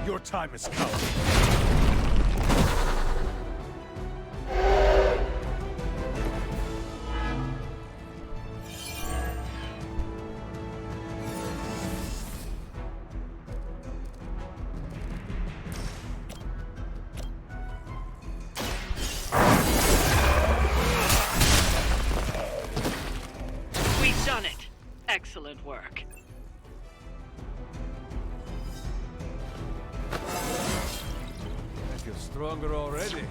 Your time has come. We've done it. Excellent work. I feel stronger already.